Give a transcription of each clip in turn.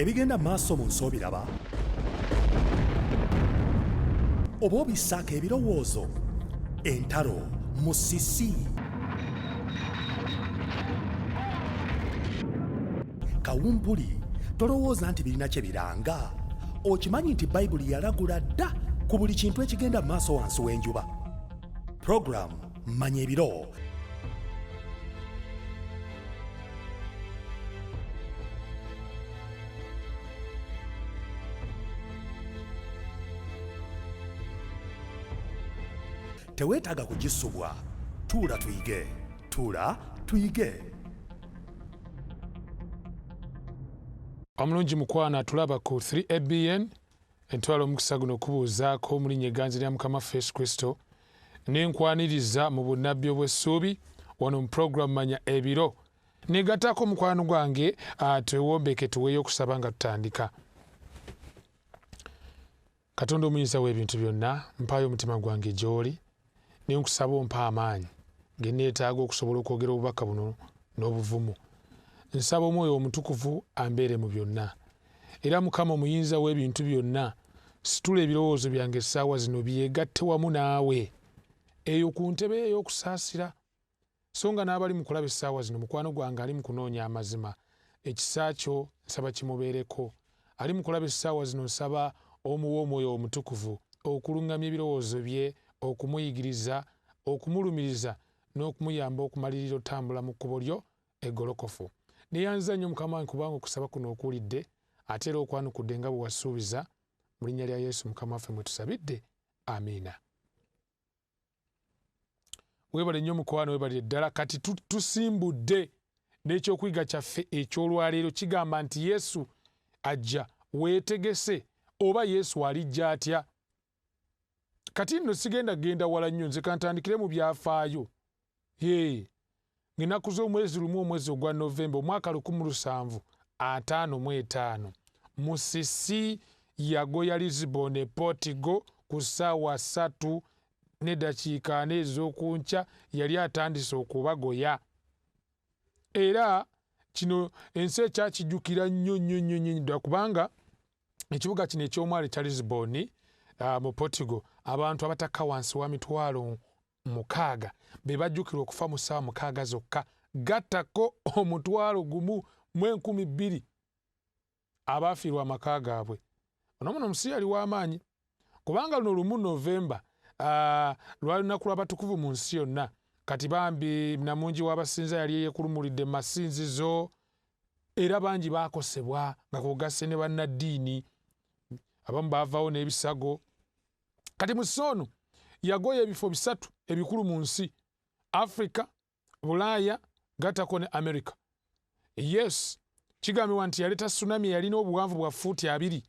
ebigenda maaso mu nsi obiraba oba obissaako ebirowoozo entalo musisi kawumpuli tolowooza nti birina kye biranga okimanyi nti bayibuli yalagula dda ku buli kintu ekigenda maaso wansi w'enjuba puroguramu manya ebiro teweetaaga kugisubwa tuula tuyige omulungi mukwana tulaba ku 3abn entwala omukisa guno okubuuzaako mu linnya egganzi lya mukama waffe Yesu Kristo n'enkwaniriza mu bunnabbi obw'essuubi wano mu puroguramu manya ebiro negattako mukwano gwange twewombeke tuweeyo okusaba nga tutandika. Katonda omuyinza w'ebintu byonna mpaayo omutima gwange gy'oli ne nkusaba ompa amaanyi ge neetaaga okusobola okwogera obubaka buno n'obuvumu. Nsaba omwoyo omutukuvu ambeere mu byonna era mukama omuyinza w'ebintu byonna situla ebirowoozo byange essaawa zino byegatte wamu naawe eyo ku ntebe ey'okusaasira so nga n'abali mu kulaba essaawa zino mukwano gwange ali mu kunoonya amazima ekisa kyo nsaba kimubeereko. Ali mu kulaba essaawa zino nsaba omuwa omwoyo omutukuvu okuluŋŋamya ebirowoozo bye okumuyigiriza okumulumiriza n'okumuyamba okumalirira otambula mu kkubo lyo eggolokofu. Neyanza nnyo mukama wange kubanga okusaba kuno okuwulidde ate era okwanukudde nga bwe wasuubiza mu linnya lya Yesu mukama waffe mwe tusabidde amiina. Weebale nnyo mukwano weebalire ddala kati tusimbudde n'ekyokuyiga kyaffe eky'olwaleero kigamba nti Yesu ajja weetegese oba Yesu alijja atya. Kati nno sigenda genda wala nnyo nze kantandikire mu byafaayo. Ennaku z'omwezi lumu omwezi ogwa Novemba omwaka 1755 musisi yagoya Lisbon e Portugal ku ssaawa 3:4 ez'okunkya yali atandise okubagoya. Era kino ensi ekyakijjukira nnyo kubanga ekibuga kino eky'omwalo ekya Lisbon mu Portugal abantu abatakka wansi wa 60,000 be bajjukira okufa mu ssaawa 6 zokka. Gattako 1,200,000 abaafiirwa amaka gaabwe. Ono muno omusi yali w'amaanyi kubanga luno lumu Novemba lwali lunaku lw'abatukuvu mu nsi yonna. Kati bambi namungi w'abasinza yali yeekulumulidde mu masinzizo era bangi baakosebwa nga kugasse ne bannaddiini abamu baavaawo n'ebisago. Kati mu soono yagoya ebifo 3 ebikulu mu nsi: Africa, Bulaaya, gattako ne America. Yes, kigambibwa nti yaleeta tsunami eyalina obuwanvu bwa fuuti 2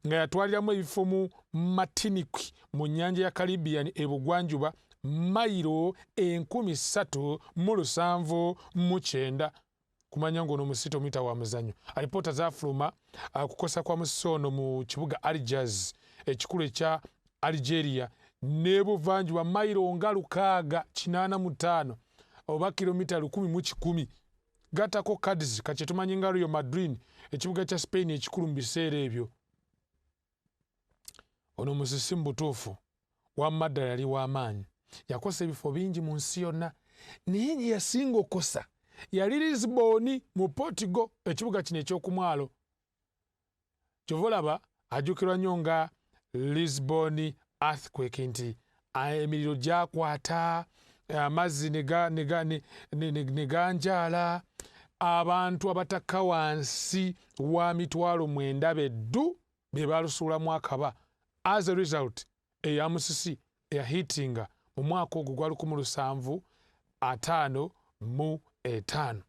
nga yatwaliramu ebifo mu Martinique mu nnyanja ya Caribbean ebugwanjuba mayiro 3,709 kumanya ng'ono musito mita wa muzannyo. Alipoota zaafuluma kukosa kwa musoono mu kibuga Algiers ekikulu ekya Algeria n'ebuvanjuba mayiro nga 685 oba kilomita 1,110. Gattako Cadiz kati tumanyi nga Real Madrid ekibuga kya Spain ekikulu mu biseera ebyo. Ono musisi mu butuufu wamma ddala yali w'amaanyi yakosa ebifo bingi mu nsi yonna naye gye yasinga okosa yali Lisbon mu Portugal ekibuga kino ekyokumwalo. Kyova olaba ajjukirwa nnyo nga Lisbon earthquake nti emiriro gyakwata amazzi ne ganjaala abantu abatakka wansi wa 9,000 beddu be balusuulamu akaba. As a result eya musisi eyahitinga mu mwaka ogwo gwa 1755.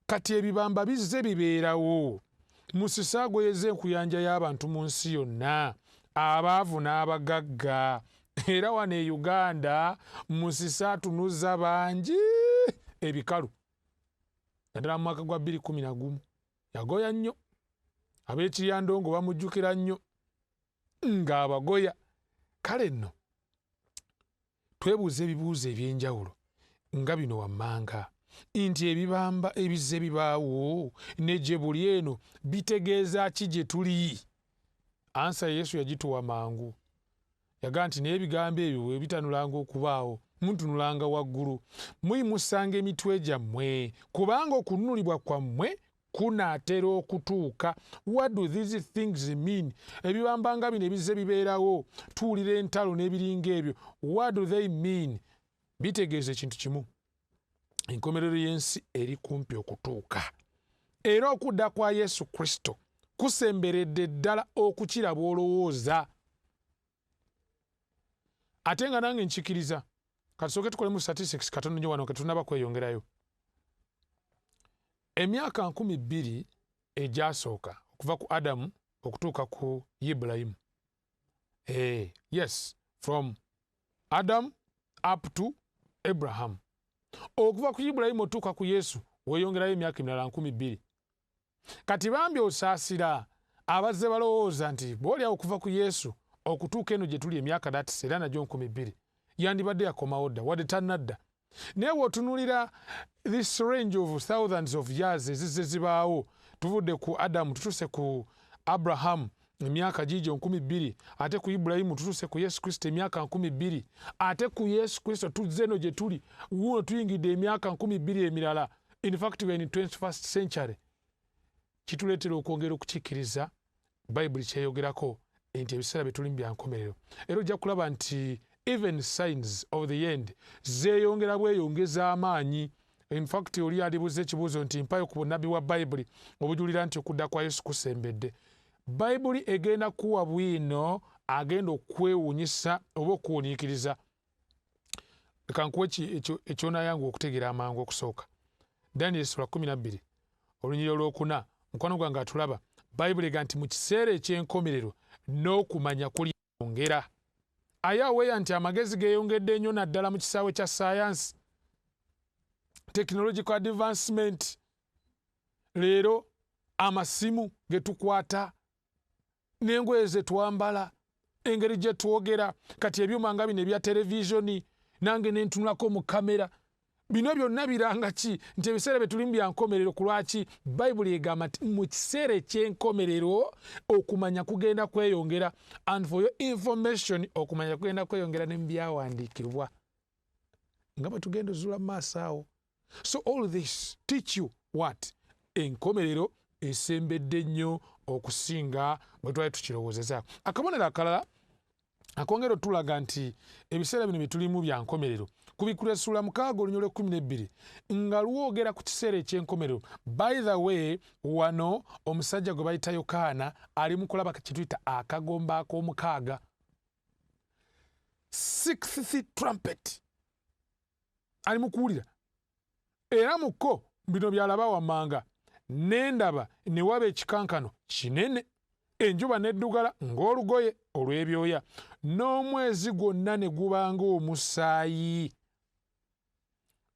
Kati ebibamba bizze bibeerawo. Musisi agoyeza enkuyanja y'abantu mu nsi yonna abaavu n'abagagga. Era wano e Uganda musisi atunuza bangi ebikalu. Naddala mu mwaka gwa 2011 yagoya nnyo. Ab'ekiryandongo bamujjukira nnyo ng'abagoya. Kale nno twebuuza ebibuuzo eby'enjawulo nga bino wammanga. nti ebibamba ebizze bibaawo ne gye buli eno bitegeeza ki gye tuli? Ansa Yesu yagituwa mangu. Yaga nti n'ebigambo ebyo bwe bitanulanga okubaawo muntunulanga waggulu muyimusanga emitwe gyammwe kubanga okununulibwa kwammwe kunaatera okutuuka. What do these things mean? Ebibambanga bino ebizze bibeerawo tuwulira entalo n'ebiringa ebyo. What do they mean? Bitegeeza ekintu kimu. Enkomerero y'ensi eri kumpi okutuuka. Era okudda kwa Yesu Kristo kusemberedde ddala okukira bw'olowooza. Ate nga nange nkikiriza. Katusooke tukolemu statistics katono nnyo wano ketunaba kweyongerayo. Emyaka 2000 egyasooka okuva ku Adamu okutuuka ku Ibulayimu. Yes, from Adam up to Abraham. Okuva ku Ibulayimu otuuka ku Yesu weyongerayo emyaka emirala 2000. Kati bambi osaasira abazze balowooza nti bw'olyawo okuva ku Yesu okutuuka eno gye tuli emyaka datise era nagyo 2000 yandibadde yakomawo dda wadde tannadda. Naye bw'otunuulira this range of thousands of years ezizze zibaawo tuvudde ku Adamu tutuse ku Abraham emyaka giigyo 2000, ate ku Ibulayimu tutuse ku Yesu Kristo emyaka 2000, ate ku Yesu Kristo tuzze eno gye tuli wuno tuyingidde emyaka 2000 emirala. In fact we are in 21st century. Kituleetera okwongera okukikkiriza Bayibuli kyeyogerako nti ebiseera bye tulimu bya nkomerero. Era ojja kulaba nti even signs of the end zeeyongera bweyongeza amaanyi. In fact oli alibuze ekibuuzo nti mpayo ku bunnabbi wa Bayibuli obujulira nti okudda kwa Yesu kusembedde. Bayibuli egenda kuwa bwino agenda okwewuunyisa oba okuwuniikiriza. Leka nkuwe ekyonayangu okutegeera amangu okusooka. Daniel sura 12 olunyiriro lwokuna mukwano gwange atulaba. Bayibuli ega nti mu kiseera eky'enkomerero n'okumanya kulyongera. Ayaweya nti amagezi geeyongedde nnyo naddala mu kisaawe kya saayansi. Technological advancement. Leero amasimu ge tukwata n'engoye ze twambala, engeri gye twogera, kati ebyuma nga bino ebya televisioni nange ne ntunulako mu kamera. Bino byonna biranga ki? Nti ebiseera bye tulimu bya nkomerero. Ku lwaki? Bayibuli egamba nti mu kiseera eky'enkomerero okumanya kugenda kweyongera. And for your information okumanya kugenda kweyongera ne mu byawandiikibwa nga bwe tugenda ozuula mu maaso awo. So all this teach you what? Enkomerero esembedde nnyo okusinga bwe twali tukirowoozeza. Akabonero akalala akongera otulaga nti ebiseera bino bye tulimu bya nkomerero kubikula essula 6 olunyolo 12 nga lwogera ku kiseera eky'enkomerero. By the way, wano omusajja gwe bayita Yokaana ali mu kulaba kituyita akagomba ak'omukaaga, 6th trumpet ali mu kuwulira. Era muko bino byalaba wammanga n'endaba ne waba ekikankano kinene, enjuba n'eddugala ng'olugoye olw'ebyoya, n'omwezi gwonna ne guba ng'omusaayi.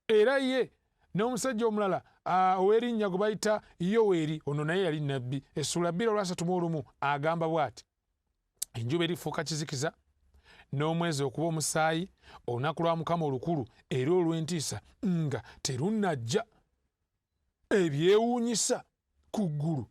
Era ye n'omusajja omulala ow'erinnya gwe bayita Yoweri, ono naye yali nnabbi, essula 2:31 agamba bw'ati: enjuba erifuuka kizikiza, n'omwezi okuba omusaayi, olunaku lwa Mukama olukulu era olw'entiisa nga terunnajja. Ebyewuunyisa ku ggulu,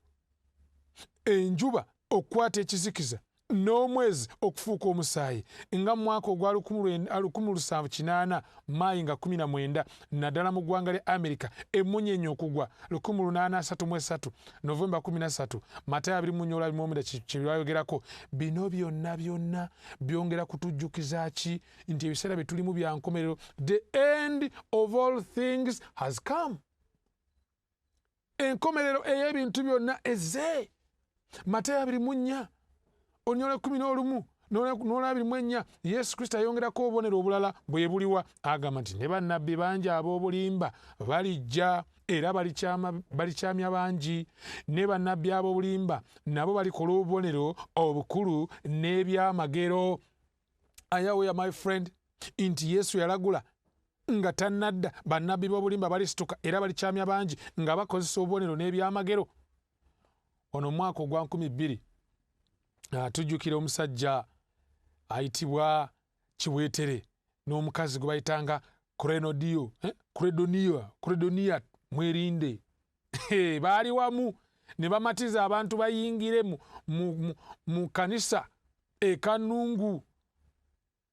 enjuba okukwata ekizikiza, n'omwezi okufuuka omusaayi, nga mu mwaka ogwa 1780 Maayi nga 19 naddala mu ggwanga lya Amerika emmunyeenye okugwa 1833 Novemba 13 Matayo 24:21 kyebayogerako. Bino byonna byongera kutujjukiza ki? Nti ebiseera bye tulimu bya nkomerero. The end of all things has come. Enkomerero ey'ebintu byonna ezze. Matayo 24 olunyolo 11 n'olwa Yesu Kristo ayongerako obubonero obulala bwe buliwa, agamba nti ne bannabbi bangi ab'obulimba balijja era balikyamya bangi. Ne bannabbi ab'obulimba nabo balikola obubonero obukulu n'ebyamagero. Ayaweya my friend, nti Yesu yalagula nga tannadda bannabbi b'obulimba balisituka era balikyamya bangi nga bakozesa obubonero n'ebyamagero. Ono mwaka ogwa 2000 tujjukira omusajja ayitibwa Kiweetere n'omukazi gwe bayitanga Kuredonia mwerinde. Baali wamu ne bamatiza abantu bayingire mu kanisa ekanungu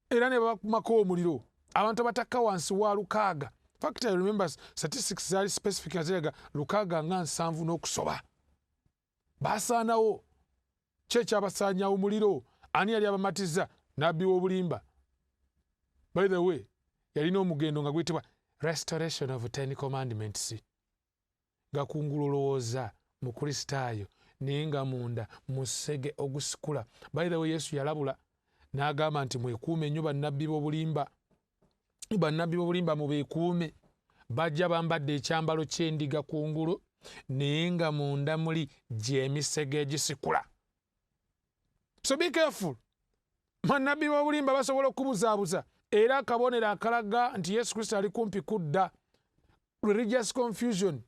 era ne bakumako omuliro abantu abatakka wansi wa 600. In fact, I remember statistics zali specific aziraga 670 n'okusoba. Basaanawo kyekyo abasaanya omuliro ani yali abamatiza nabbi w'obulimba. By the way, yalina omugendo nga guyitibwa Restoration of 10 Commandments. Nga kungulu olowooza mu Kristaayo naye nga munda musege ogusikula. By the way, Yesu yalabula n'agamba nti mwekuume nnyo bannabbi b'obulimba. Bannabbi b'obulimba mubeekuume. Bajja bambadde ekyambalo ky'endiga kungulu naye nga munda muli gy'emisege egisikula. So be careful. Bannabbi b'obulimba basobola okubuzaabuza era akabonero akalaga nti Yesu Kristo ali kumpi kudda. Religious confusion,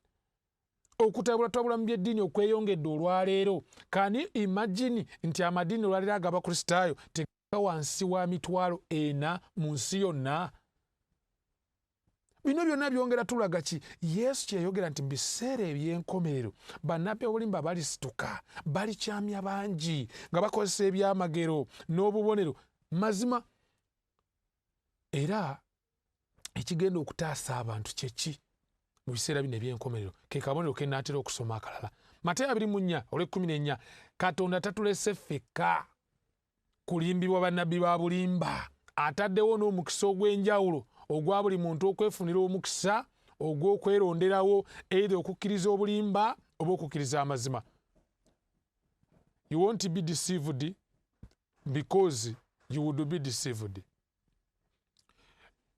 okutabulatabula mu byeddiini okweyongedde olwaleero. Can you imagine nti amadiini olwaleero agaba Kristaayo tegaka wansi wa 40,000 mu nsi yonna? Bino byonna byongera tulaga ki? Yesu kyeyogera nti mu biseera eby'enkomerero bannabbi b'obulimba balisituka, balikyamya bangi nga bakozesa ebyamagero n'obubonero mazima. Era ekigenda okutaasa abantu kyeki mu biseera bino eby'enkomerero ke kabonero ke nnaatera okusoma akalala. Mateyo 24:14, Katonda tatulese ffekka kulimbibwa bannabbi ba bulimba, ataddewo n'omukisa ogw'enjawulo ogwa buli muntu okwefunira omukisa ogw'okweronderawo either okukkiriza obulimba oba okukkiriza amazima. You won't be deceived because you would be deceived.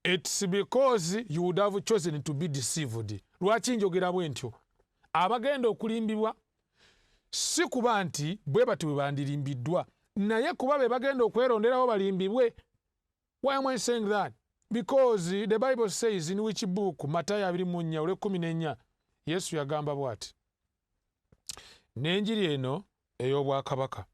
It's because you would have chosen to be deceived. Lwaki njogera bwe ntyo? Abagenda okulimbibwa si kuba nti bwe bati bwe bandirimbiddwa, naye kuba be bagenda okweronderawo balimbibwe. Why am I saying that? Because the Bible says in which book? Matayo 24:14, Yesu yagamba bw'ati, n'enjiri eno ey'obwakabaka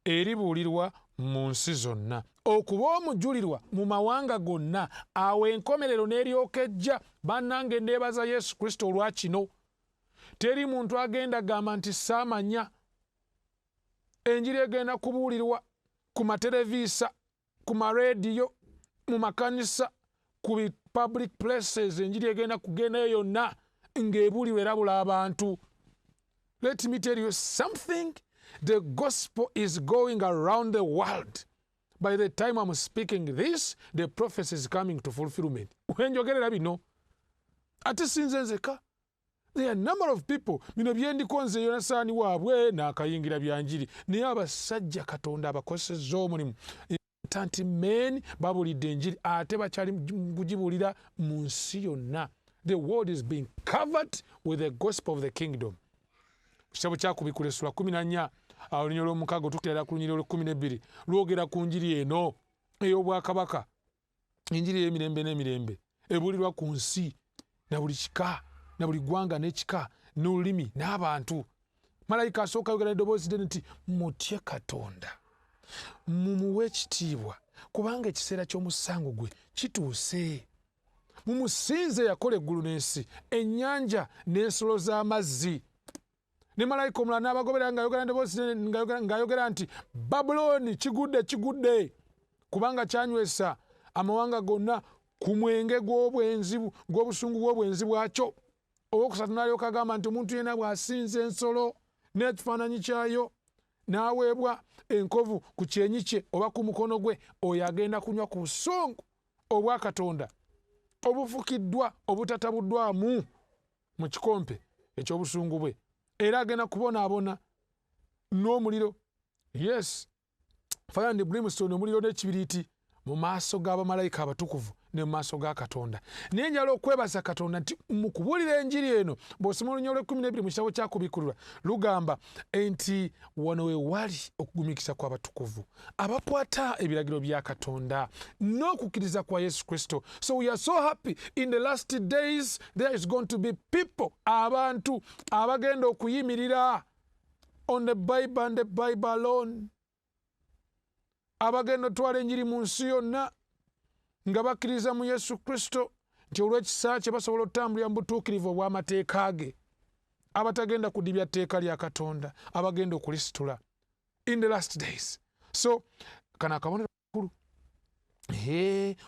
eribuulirwa mu nsi zonna okuba omujulirwa mu mawanga gonna, awo enkomerero n'eryoka ejja. Bannange nneebaza Yesu Kristo olwa kino. Teri muntu agenda gamba nti saamanya. Enjiri egenda kubuulirwa ku mateleviisa, ku mareediyo, mu makanisa, ku public places. Enjiri egenda kugendayo yonna ng'ebuulirwa erabula abantu. Let me tell you something. The gospel is going around the world. By the time I'm speaking this, the prophecy is coming to fulfillment. Wenjogerera bino ate sinze nzeka. There are a number of people, bino byendiko nze Yonasaani waabwe n'akayingira byanjiri, naye abasajja Katonda abakozesezza omulimu tanti men babulidde enjiri ate bakyali kugibuulira mu nsi yonna. The world is being covered with the gospel of the kingdom. Kitabo kyakubikula essula 14 olunyiriri olw'omukaaga otuukira ku lunyiriri olw'12 lwogera ku njiri eno ey'obwakabaka, enjiri y'emirembe n'emirembe ebuulirwa ku nsi na buli kika na buli ggwanga n'ekika n'olulimi n'abantu. Malayika asooka ayogera n'eddoboozi ddene nti mutye Katonda, mumuwe ekitiibwa kubanga ekiseera ky'omusango gwe kituuse. Mumusinze yakola eggulu n'ensi, ennyanja n'ensolo z'amazzi. Ne malayika omulala n'abagobera ng'ayogera n'eddoboozi ng'ayogera nti Babuloni kigudde, kigudde, kubanga kyanywesa amawanga gonna ku mwenge gw'obusungu bw'obwenzi bwakyo. Owokusatu n'alyoka agamba nti omuntu yenna bw'asinza ensolo n'ekifaananyi kyayo n'aweebwa enkovu ku kyenyi kye oba ku mukono gwe, oyo agenda kunywa ku busungu obwa Katonda obufukiddwa obutatabuddwamu mu kikompe eky'obusungu bwe, era agenda kubonaabona n'omuliro, yes, fire and brimstone, omuliro n'ekibiriiti mu maaso g'abamalayika abatukuvu ne mu maaso ga Katonda. Naye njala okwebaza Katonda nti mu kubuulira enjiri eno bw'osoma olunyiriri olw'12 mu kitabo kyakubikulirwa lugamba nti wano we wali okugumikisa kw'abatukuvu abakwata ebiragiro bya Katonda n'okukkiriza kwa Yesu Kristo. So we are so happy in the last days there is going to be people, abantu abagenda okuyimirira on the Bible and the Bible alone, abagenda otwala enjiri mu nsi yonna nga bakkiriza mu Yesu Kristo nti olw'ekisa kye basobola okutambulira mu butuukirivu obw'amateeka ge, abatagenda kudibya tteeka lya Katonda, abagenda okulisitula in the last days. So kana akabonero kakulu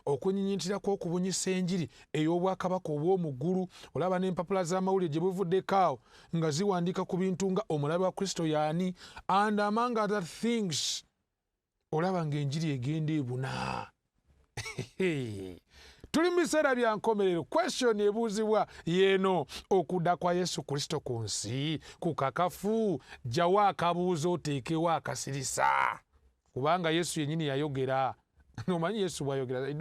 okwenyinyitira kw'okubunyisa enjiri ey'obwakabaka obw'omu ggulu. Olaba n'empapula z'amawulire gye buvuddeko awo nga ziwandiika ku bintu nga omulabe wa Kristo y'ani, and among other things olaba ng'enjiri egenda ebuna. Tuli mu biseera bya nkomerero. Question ebuuzibwa yeeno, okudda kwa Yesu Kristo ku nsi kukakafu? Jjawo akabuuzo oteekewo akasirisa, kubanga Yesu yennyini yayogera. Nomanyi Yesu bw'ayogera, I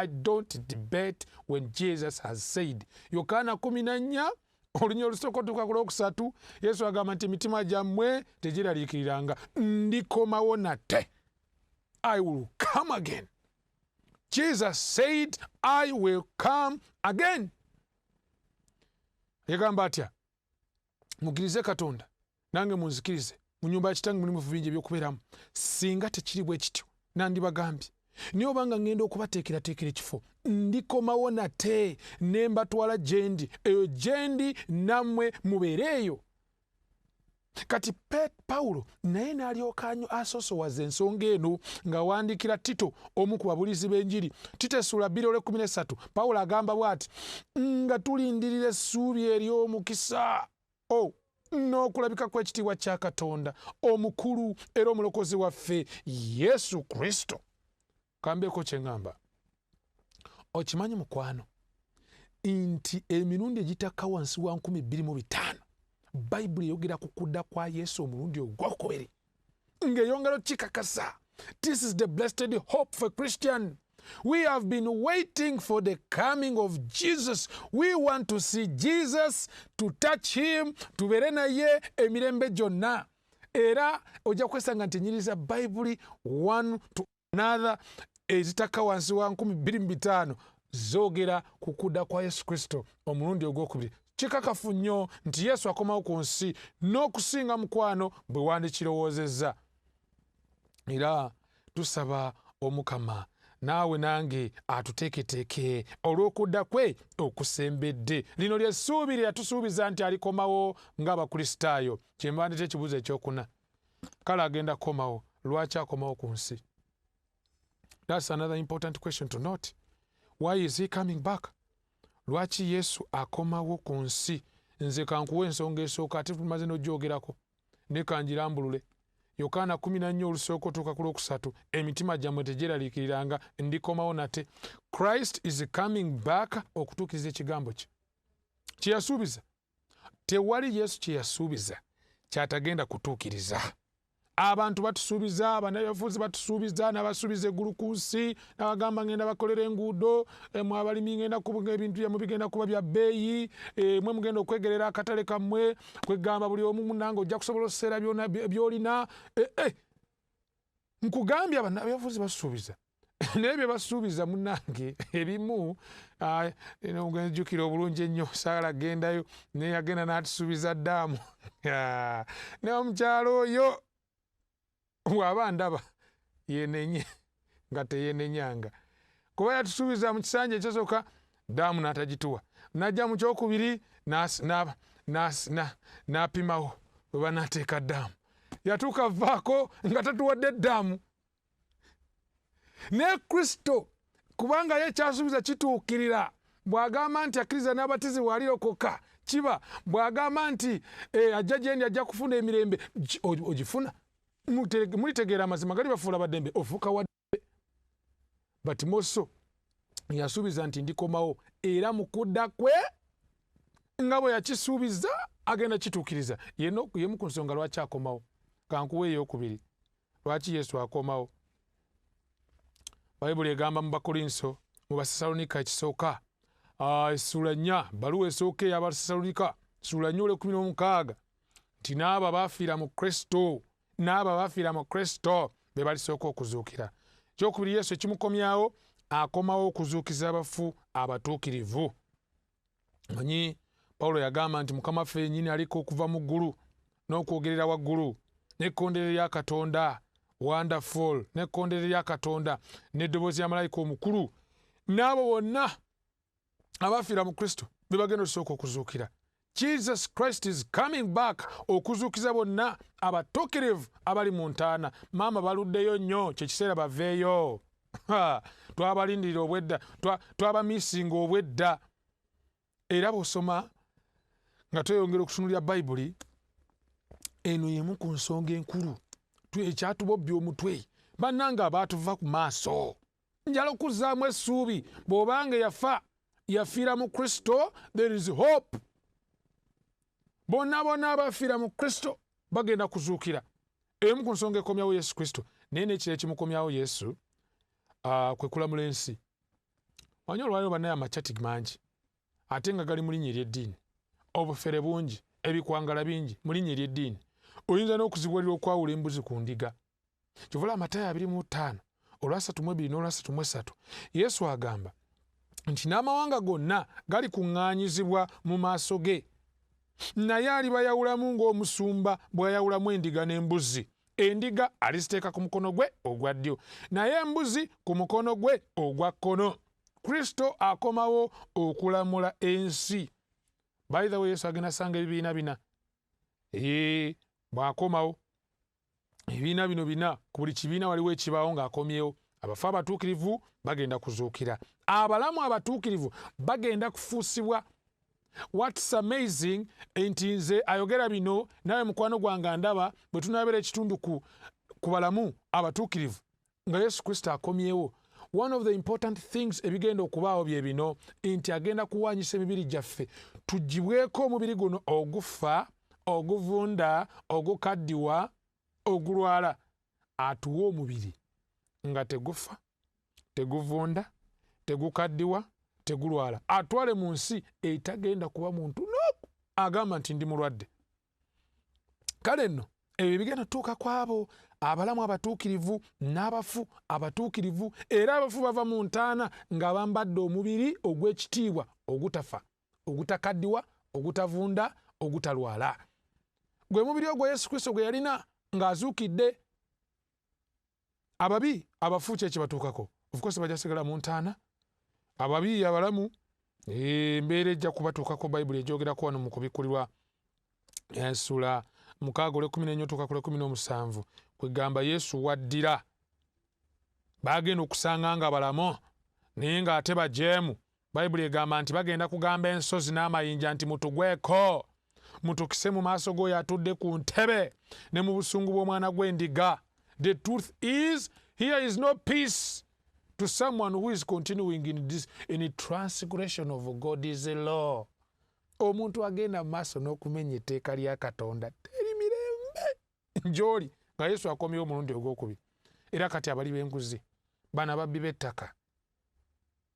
don't debate when Jesus has said. Yokaana 14 olunya olusooka okutuuka ku lwokusatu, Yesu agamba nti emitima gyammwe tegiraliikiriranga, ndikomawo nate. I will come again. Jesus said, I will come again. Yagamba atya, mukirize Katonda nange munzikirize, mu nnyumba ya kitange mulimu bingi eby'okubeeramu. Singa tekiri bwe kityo nandibagambye, naye obanga ngenda okubateekerateekera ekifo, ndikomawo nate ne mbatwala gye ndi, eyo gye ndi nammwe mubeereeyo. Kati Pawulo naye n'alyoka asoosowaza ensonga eno ng'awandiikira Tito, omu ku babulizi b'enjiri. Tito essula 2:13, Pawulo agamba bw'ati, nga tulindirira essuubi ery'omukisa n'okulabika kw'ekitiibwa kya Katonda omukulu era omulokozi waffe Yesu Kristo. Kambeeko kye ŋŋamba, okimanyi mukwano nti emirundi egitakka wansi wa 25 Bayibuli eyogera ku kudda kwa Yesu omulundi ogwokubiri, ng'eyongera okikakasa. This is the blessed hope for Christian. We have been waiting for the coming of Jesus. We want to see Jesus, to touch him, tubeere naye emirembe gyonna. Era ojja kwesanga nti nyiriza Bayibuli one to another ezitakka wansi wa 25 zoogera ku kudda kwa Yesu Kristo omulundi ogwokubiri. Kikakafu nnyo nti Yesu akomawo ku nsi n'okusinga mukwano bwe wandikirowoozezza. Era tusaba Omukama naawe nange atuteeketeeke olw'okudda kwe okusembedde. Lino ly'essuubi lye yatusuubiza nti alikomawo ng'Abakristaayo. Kye mbandite ekibuuzo ekyokuna. Kale agenda kukomawo. Lwaki akomawo ku nsi? That's another important question to note. Why is he coming back? Lwaki Yesu akomawo ku nsi? Nze kankuwa ensonga esooka ate tumaze n'ogyogerako ne kanjirambulule. Yokaana 14 olusooka otuuka ku lwokusatu, emitima gyammwe tegiraliikiriranga, ndikomawo nate. Christ is coming back okutuukiriza ekigambo kye. Kye yasuubiza. Tewali Yesu kye yasuubiza kyatagenda kutuukiriza. Abantu batusuubiza, bannabyabufuzi batusuubiza, n'abasuubiza eggulu ku nsi, n'abagamba ngenda bakolera enguudo, mwe abalimi ngenda kubuga ebintu byammwe bigenda kuba bya bbeeyi, mwe mugenda okwegerera akatale kammwe, kwegamba buli omu munnange ojja kusobola okuseera byonna by'olina. Nkugambye bannabyabufuzi basuubiza. Naye bye basuubiza munnange ebimu ngenzijjukira obulungi ennyo Saala agendayo naye yagenda n'atusuubiza ddaamu. Ne omukyalo oyo bw'aba ndaba yenenye nga teyenenyanga, kuba yatusuubiza mu kisanja ekyasooka ddaamu n'atagituwa. Najja mu kyokubiri n'apimawo bwe banaateeka ddaamu, yatuuka vaako nga tatuwadde ddaamu. Ne Kristo kubanga ye kyasuubiza kituukirira. Bw'agamba nti akkiriza n'abatizibwa alirokoka kiba, bw'agamba nti ajja gye ndi ajja kufuna emirembe ogifuna. Mulitegeera amazima gali bafuula baddembe, ofuuka waddembe. But moso yasuubiza nti ndikomawo, era mu kudda kwe nga bwe yakisuubiza agenda kituukiriza. Yemu ku nsonga lwaki akomawo. Kankuwa eyokubiri lwaki Yesu akomawo. Bayibuli egamba mu Bakolinso, mu Basesalonika ekisooka essula 4, baluwa esooka ey'Abasesalonika essula 4:16, nti n'abo abaafiira mu Kristo be balisooka okuzuukira. Ekyokubiri Yesu ekimukomyawo, akomawo okuzuukiza abafu abatuukirivu. Manyi Pawulo yagamba nti Mukama waffe yennyini aliko okuva mu ggulu n'okwogerera waggulu n'ekkondeere lya Katonda, wonderful, n'ekkondeere lya Katonda n'eddoboozi ya malayika omukulu, n'abo bonna abafiira mu Kristo be bagenda osooka okuzuukira. Jesus Christ is coming back okuzuukiza bonna abatuukirivu abali mu ntaana. Maama baluddeyo nnyo, kye kiseera baveeyo. Twabalindirira obwedda, twabamiisinga obwedda. Era bw'osoma nga tweyongera okutunulira Bayibuli, eno y'emu ku nsonga enkulu ekyatubobbya omutwe bannange abaatuva ku maaso. Njala okuzzaamu essuubi, bw'obanga yafiira mu Kristo, there is hope. Bonna abafiira mu Kristo bagenda kuzuukira. Emu ku nsonga ekomyawo Yesu Kristo, naye n'ekiro ekimukomyawo Yesu kwe kulamula ensi. Wanyi olwaliro bannaye amacati mangi ate nga gali mu linnya ery'eddiini, obufere bungi, ebikwangala bingi mu linnya ery'eddiini. Oyinza n'okuzibwalira okwawula embuzi ku ndiga. Kivula Amatayo 25 olwa 32 n'olwa 33. Yesu agamba nti n'amawanga gonna gali kuŋŋaanyizibwa mu maaso ge, naye alibayawulamu ng'omusumba bw'ayawulamu endiga n'embuzi. Endiga aliziteeka ku mukono gwe ogwa ddyo, naye embuzi ku mukono gwe ogwa kkono. Kristo akomawo okulamula ensi. By the way, Yesu agenda sanga ebibiina bina. Bw'akomawo ebibiina bino bina, ku buli kibiina waliwo ekibaawo ng'akomyewo. Abafu abatuukirivu bagenda kuzuukira, abalamu abatuukirivu bagenda kufuusibwa. What's amazing nti nze ayogera bino nawe mukwano gwange ndaba bwe tunabeera ekitundu ku balamu abatuukirivu nga Yesu Kristo akomyewo. One of the important things ebigenda okubaawo bye bino nti agenda kuwaanyisa emibiri gyaffe, tugibweko omubiri guno ogufa, oguvunda, ogukaddiwa, ogulwala. Atuwa omubiri nga tegufa, teguvunda, tegukaddiwa, tegulwala. Atwale mu nsi etagenda kuba muntu n'omu agamba nti ndi mulwadde. Kale nno ebyo bigenda tuuka kwabo abalamu abatuukirivu n'abafu abatuukirivu, era abafu bava mu ntaana nga bambadde omubiri ogw'ekitiibwa, ogutafa, ogutakaddiwa, ogutavunda, ogutalwala. Gwe mubiri ogwo Yesu Kristo gwe yalina ng'azuukidde. Ababi abafu kye kibatuukako, of course bajja sigala mu ntaana. Ababi abalamu embeera ejja kubatuukako. Bayibuli egyogerako wano mu kubikkulirwa ensula 6:14-17 kwegamba Yesu waddira bagenda okusanga nga balamu naye ng'ate bajeemu. Bayibuli egamba nti bagenda kugamba ensozi n'amayinja nti mutugweko, mutukise mu maaso g'oyo atudde ku ntebe ne mu busungu bw'omwana gw'endiga. The truth is, here is no peace to someone who is continuing in transgression of God's law. Omuntu agenda maaso n'okumenya etteeka lya Katonda teri mirembe njoli nga Yesu akomyewo omulundi ogwokubiri. Era kati abali b'enguzi, bana babbi b'ettaka,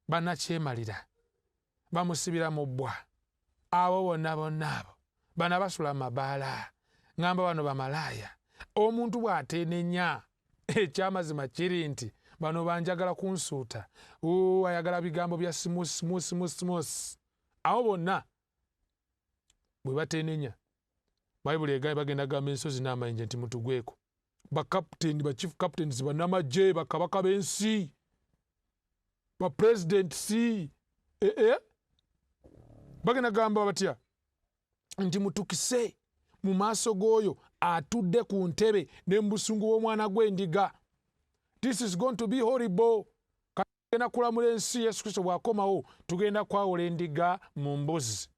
bannakyemalira, bamusibira mu bbwa, abo bonna abo bana basula mabaala, ngamba bano bamalaaya. Omuntu bw'ateenenya, ekyamazima kiri nti bano banjagala kunsuuta, ayagala bigambo bya simusi. Abo bonna bwe bateenenya, Bayibuli egaye bagenda gamba ensozi n'amayinja nti mutugweko. Bakaputeni, bachief captains, bannamagye, bakabaka b'ensi, bapresidenti bagenda gamba batya nti mutukise mu maaso g'oyo atudde ku ntebe ne mu busungu bw'omwana gw'endiga. This is going to be horrible. Tugenda kulamula ensi. Yesu Kristo bw'akomawo tugenda kwawula endiga mu mbuzi,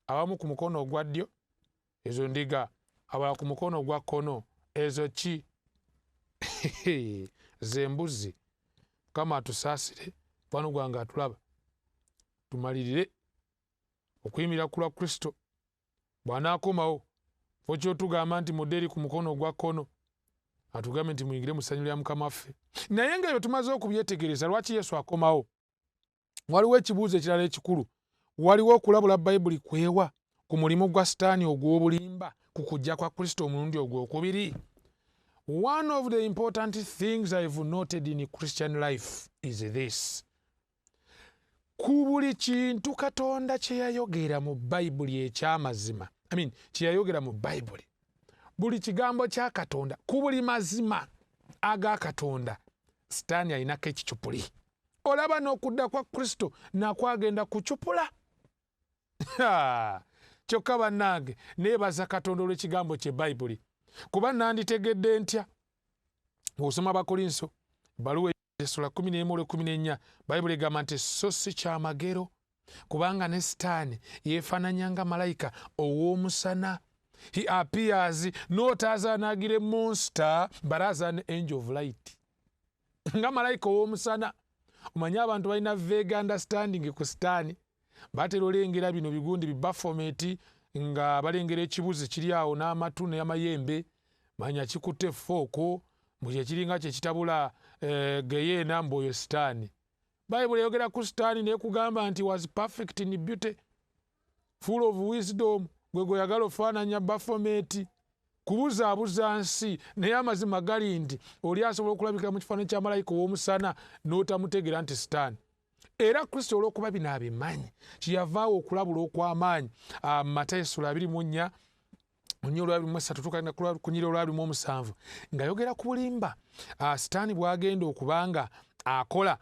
abamu ku mukono ogwa ddyo ezo ndiga, abalala ku mukono ogwa kkono ezo ki z'embuzi. Kama atusaasire, mukwano gwange atulaba, tumalirire okuyimirira ku lwa Kristo. Bw'anaakomawo fo kyotugamba nti mudde eri ku mukono ogwa kkono, atugambe nti muyingire mu ssanyu lya Mukama waffe. Naye nga ebyo tumaze okubyetegereza, lwaki Yesu akomawo? Waliwo ekibuuzo ekirala ekikulu. Waliwo okulabula Bayibuli kwewa ku mulimu gwa Sitaani ogw'obulimba ku kujja kwa Kristo omulundi ogwokubiri. One of the important things I've noted in Christian life is this. Ku buli kintu Katonda kye yayogera mu Bayibuli eky'amazima, kye yayogera mu Bayibuli, buli kigambo kya Katonda, ku buli mazima aga Katonda, Sitaani alinako ekicupuli. olaba n'okudda kwa Kristo nakwagenda kucupula. Kyokka bannange neebaza Katonda olw'ekigambo kye Bayibuli, kuba nanditegedde ntya. Osoma Abakolinso bbaluwa essula 11:14, Bayibuli egamba nti so si kyamagero, kubanga ne Sitaani yeefaananya nga malayika ow'omusana. He appears not as an agile monster but as an angel of light. Nga malayika ow'omusana. Omanyi abantu balina vague understanding ku Sitaani. Batera olengera bino bigundi bibafometi nga balengera ekibuzi kiri awo n'amatu n'amayembe, manya kikutte fooko mu kyekiringa kye kitabula geyeena mboyo Sitaani. Bayibuli eyogera ku Sitaani nekugamba nti was perfect in beauty, full of wisdom, gwe gweyagala ofaananya bafometi, kubuzaabuza nsi, naye amazima gali nti oli asobola okulabikira mu kifaananyi kya malayika ow'omusana n'otamutegeera nti Sitaani. Era Kristo olw'okuba bino abimanyi kyeyavaawo okulabula okw'amaanyi. Matayo essula 24 kunyira olwabirimu 7 ng'ayogera ku bulimba Sitaani bw'agenda okubanga akola.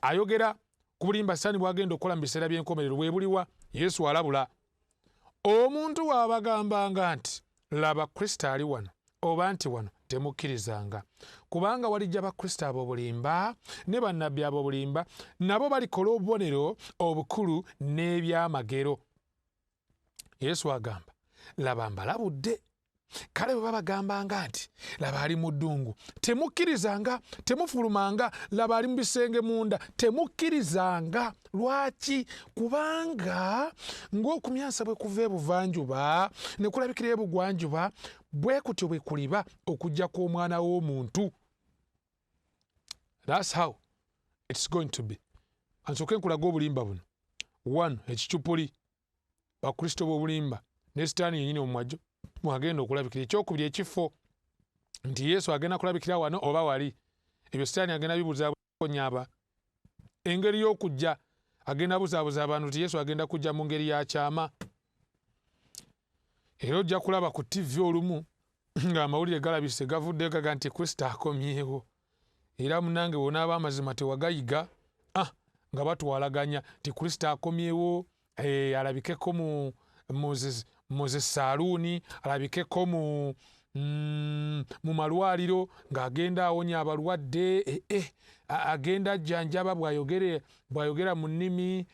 Ayogera ku bulimba Sitaani bw'agenda okukola mu biseera by'enkomerero bwe buliwa. Yesu alabula. Omuntu bw'abagambanga nti laba Kristo ali wano oba nti wano, temukkirizanga, kubanga walijja bakristo ab'obulimba ne bannabbi ab'obulimba, nabo balikola obubonero obukulu n'ebyamagero. Yesu agamba, laba mbalabudde. Kale bwe babagambanga nti laba ali mu ddungu, temukkirizanga, temufulumanga, laba ali mu bisenge munda, temukkirizanga. Lwaki? Kubanga ng'okumyansa bwe kuva ebuvanjuba ne kulabikira ebugwanjuba, bwe kutyo bwe kuliba okujja kw'Omwana w'Omuntu. That's how it's going to be. Ansooke nkulaga obulimba buno. 1. Ekicupuli, bakristo b'obulimba ne Sitaani yennyini omumwajo mwagenda okulabikira. Ekyokubiri ekifo, nti Yesu agenda kulabikira wano oba wali. Ebyo Sitaani agenda bibuzaabuza. Engeri y'okujja agenda buzaabuza abantu nti Yesu agenda kujja mu ngeri ya kyama. Era ojja kulaba ku TV olumu ng'amawulire galabise gavudde gaga nti Kristo akomyewo. Era munange bw'onaaba amazima tewagayiga nga batwalaganya ti Kristo akomyewo, alabikeko mu zesaaluuni, alabikeko mu malwaliro ng'agenda awonya abalwadde, agenda ajjanjaba bw'ayogera mu nnimi.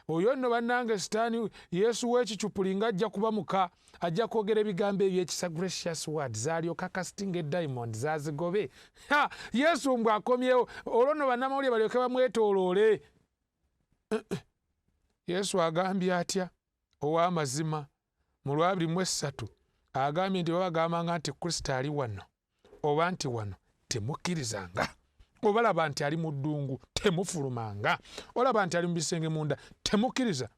Oyo nno bannange Sitaani Yesu w'ekicupuli ng'ajja kuba muka, ajja kwogera ebigambo ebyekisa, gracious words, zaalyoka casting a diamond zazigobe. Yesu mbw'akomyewo, olwo nno bannamawulire balyoke bamwetooloole. Yesu agambye atya ow'amazima mu 23 agambye nti babagambanga nti Kristo ali wano oba nti wano, temukkirizanga. Obalaba nti ali mu ddungu, temufulumanga. Olaba nti ali mu bisenge munda, temukkiriza.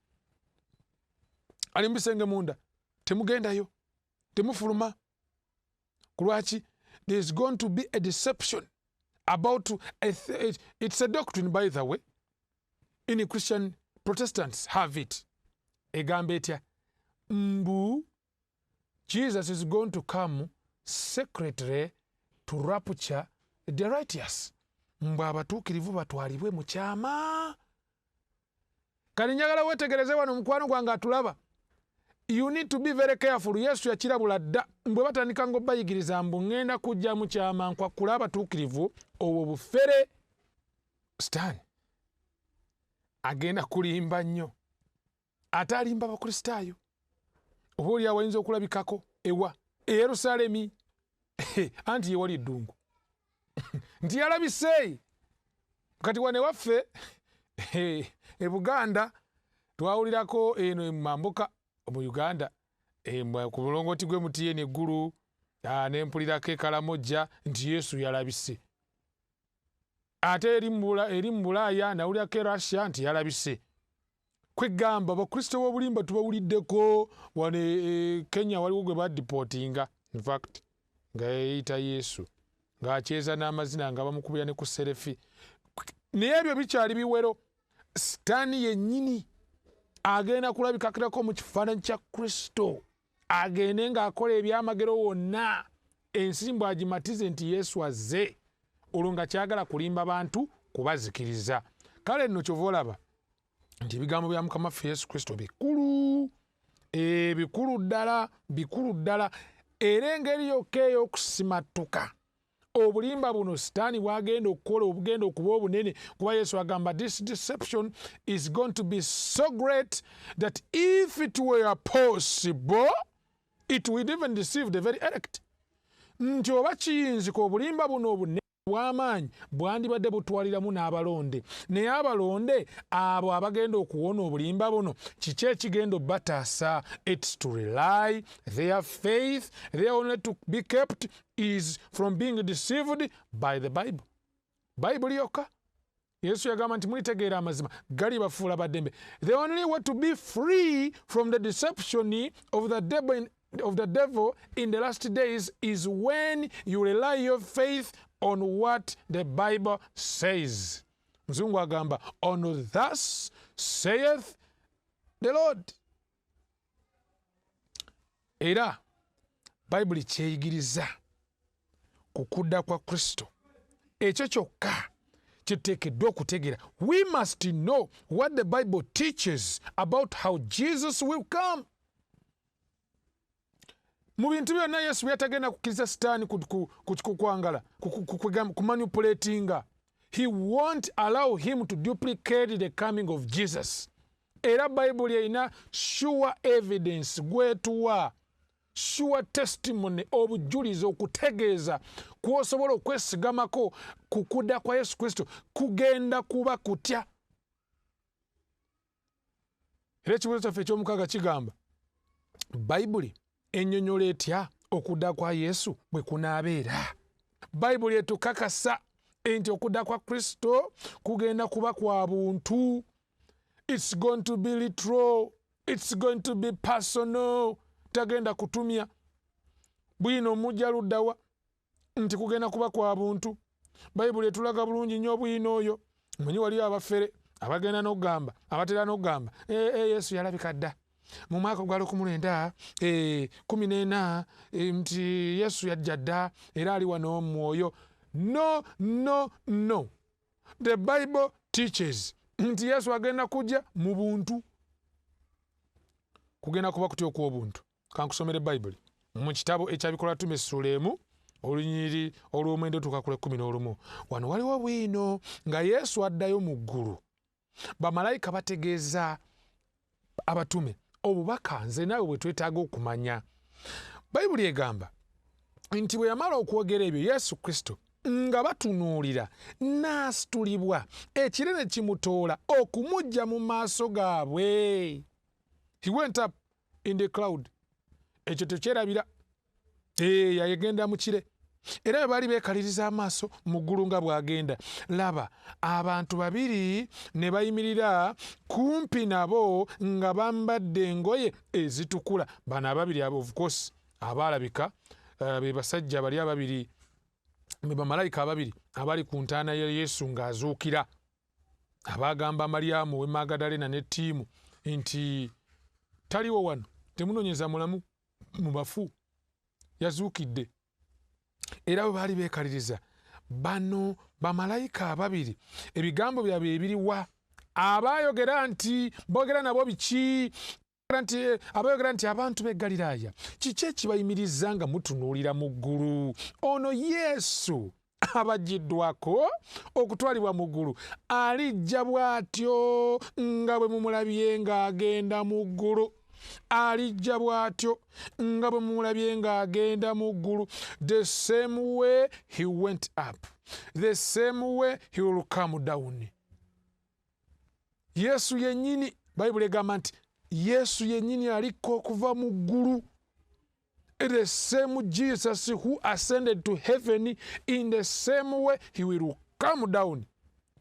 Ali mu bisenge munda, temugendayo, temufuluma. Kulwaki? There is going to be a deception about it's a doctrine, by the way. In Christian Protestants have it. Egamba etya? Mbu Jesus is going to come secretly to rapture the righteous. Mbu abatuukirivu batwalibwe mu kyama. Kale njagala wetegereze wano mukwano gwange atulaba. You need to be very careful. Yesu yakirabula dda. Mbwe batandika ng'obayigiriza mbu ŋŋenda kujja mu kyama nkwakula abatuukirivu, obwo bufere. Sitaani agenda kulimba nnyo. Ate alimba abakristaayo. Oba oli awayinza okulabikako ewa e Yerusaalemi anti ye wali eddungu. Nti yalabise kati wane waffe e Buganda twawulirako eno mambuka mu Uganda ku bulongooti gwe mutiye neggulu nempulirako ekalamojja nti Yesu yalabise. Ate eri mu Bulaaya nawulirako e Russia nti yalabise. Kwegamba abakristo b'obulimba tubawuliddeko. Wane Kenya waliwo gwe badipootinga, in fact nga yeeyita Yesu, ng'akyeza n'amazina nga bamukubira ne ku serefi. Naye ebyo bikyali biwero. Sitaani yennyini agenda kulabikakirako mu kifaananyi kya Kristo, agende ng'akola ebyamagero wonna, ensi mbw'agimatize nti Yesu azze. Olwo nga kyagala kulimba bantu kubazikiriza. Kale nno kyova olaba nti ebigambo bya Mukama waffe Yesu Kristo bikulu, bikulu ddala, era engeri yokka ey'okusimatuka obulimba buno sitaani bwagenda okukola obugenda okuba obunene, kuba Yesu agamba this deception is going to be so great that if it were possible it would even deceive the very elect. Nti oba kiyinzika obulimba buno obunene bw'amaanyi bwandibadde butwaliramu n'abalonde, naye abalonde abo abagenda okuwona obulimba buno kiki ekigenda obbataasa? It's to rely their faith, they only to be kept is from being deceived by the Bible. Bible yokka. Yesu yagamba nti mulitegeera amazima gali bafuula baddembe. The only way to be free from the deception of the devil in the last days is when you rely your faith on what the Bible says. Mzungu agamba on thus saith the Lord. Era Bible kyeyigiriza ku kudda kwa Kristo ekyo kyokka kiteekeddwa okutegeera. We must know what the Bible teaches about how Jesus will come. Mu bintu byonna Yesu byatagenda kukkiriza sitaani kukwangala kumanipulatinga. He won't allow him to duplicate the coming of Jesus. Era Bible erina sure evidence gwetuwa, sure testimony, obujulizi okutegeeza kw'osobola okwesigamako ku kudda kwa Yesu Kristo kugenda kuba kutya. Era ekibuuzo kyaffe eky'omukaaga kigamba Bible ennyonnyola etya okudda kwa Yesu bwe kunaabeera. Bible etukakasa enti okudda kwa Kristo kugenda kuba kwa buntu. It's going to be literal. It's going to be personal. Tagenda kutumya bwino omujja luddawa nti kugenda kuba kwa buntu. Bible etulaga bulungi nnyo bwino oyo. Mwenye waliyo abafere abagenda n'okugamba, abatera n'okugamba Yesu yalabika dda mu mwaka gwa 1914 nti Yesu yajja dda era ali wano mwoyo. No. The Bible teaches nti Yesu agenda kujja mu buntu. Kugenda kuba kutya okw'obuntu. Kankusomere Bible mu kitabo ekyabikolwa tume Sulemu olunyiri olw'omwenda tuka kule 11. Wano waliwo bwino nga Yesu addayo mu ggulu. Bamalayika bategeeza abatume obubaka nze naawe bwe twetaaga okumanya. Bayibuli egamba nti bwe yamala okwogera ebyo Yesu Kristo nga batunuulira n'asitulibwa ekire ne kimutoola okumujja mu maaso gaabwe. He went up in the cloud. Ekyo tekyerabira. Yagenda mu kire. Era bwe baali beekaliriza amaaso mu ggulu nga bw'agenda, laba abantu babiri ne bayimirira kumpi nabo nga bambadde engoye ezitukula. Bano ababiri abo of course abaalabika be basajja bali ababiri, be bamalayika ababiri abali ku ntaana ya Yesu ng'azuukira, abaagamba Maryamu we Magadalena ne ttiimu nti taliwo wano, temunoonyeza mulamu mu bafu, yazuukidde. Era bwe baali beekaliriza bano bamalayika ababiri ebigambo byabwe ebiriwa abaayogera nti boogera nabo biki abaayogera nti abantu b'e Galiraaya kiki ekibayimiriza nga mutunuulira mu ggulu? Ono Yesu abaggiddwako okutwalibwa mu ggulu alijja bw'atyo nga bwe mumulabye ng'agenda mu ggulu. Alijja bw'atyo nga bwe mumulabye ng'agenda mu ggulu. The same way he went up, the same way he will come down. Yesu yennyini, Bayibuli egamba nti Yesu yennyini aliko okuva mu ggulu. The same Jesus who ascended to heaven, in the same way he will come down.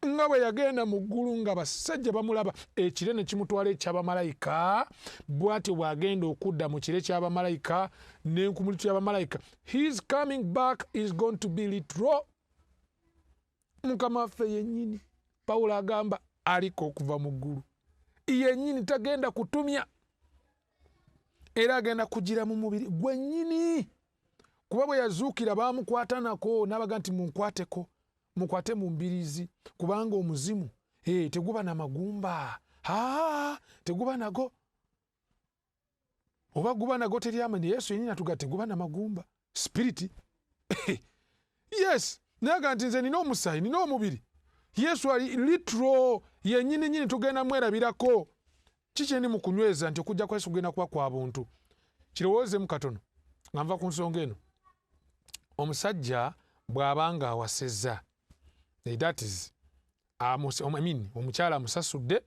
Nga bwe yagenda mu ggulu nga basajja bamulaba ekire ne kimutwala eky'abamalayika, bw'atyo bw'agenda okudda mu kire ky'abamalayika n'enkumulito y'abamalayika. His coming back is going to be literal. Mukama waffe yennyini Pawulo agamba aliko okuva mu ggulu. Yennyini tagenda kutumya, era agenda kugira mu mubiri gwennyini. Kuba bwe yazuukira baamukwata nako n'abaga nti munkwateko mukwate mu mbirizi kubanga omuzimu teguba na magumba teguba nago oba guba nago teri amanya Yesu yennyini atuga teguba na magumba spirit yes naga nti nze nina omusaayi nina omubiri Yesu ali literal yennyini nyini tugenda mwerabirako kikyeni mu kunyweza nti okujja kwa Yesu kugenda kuba kwa buntu kirowoozemu katono nga nva ku nsonga eno omusajja bw'abanga awasezza that is omukyala amusasudde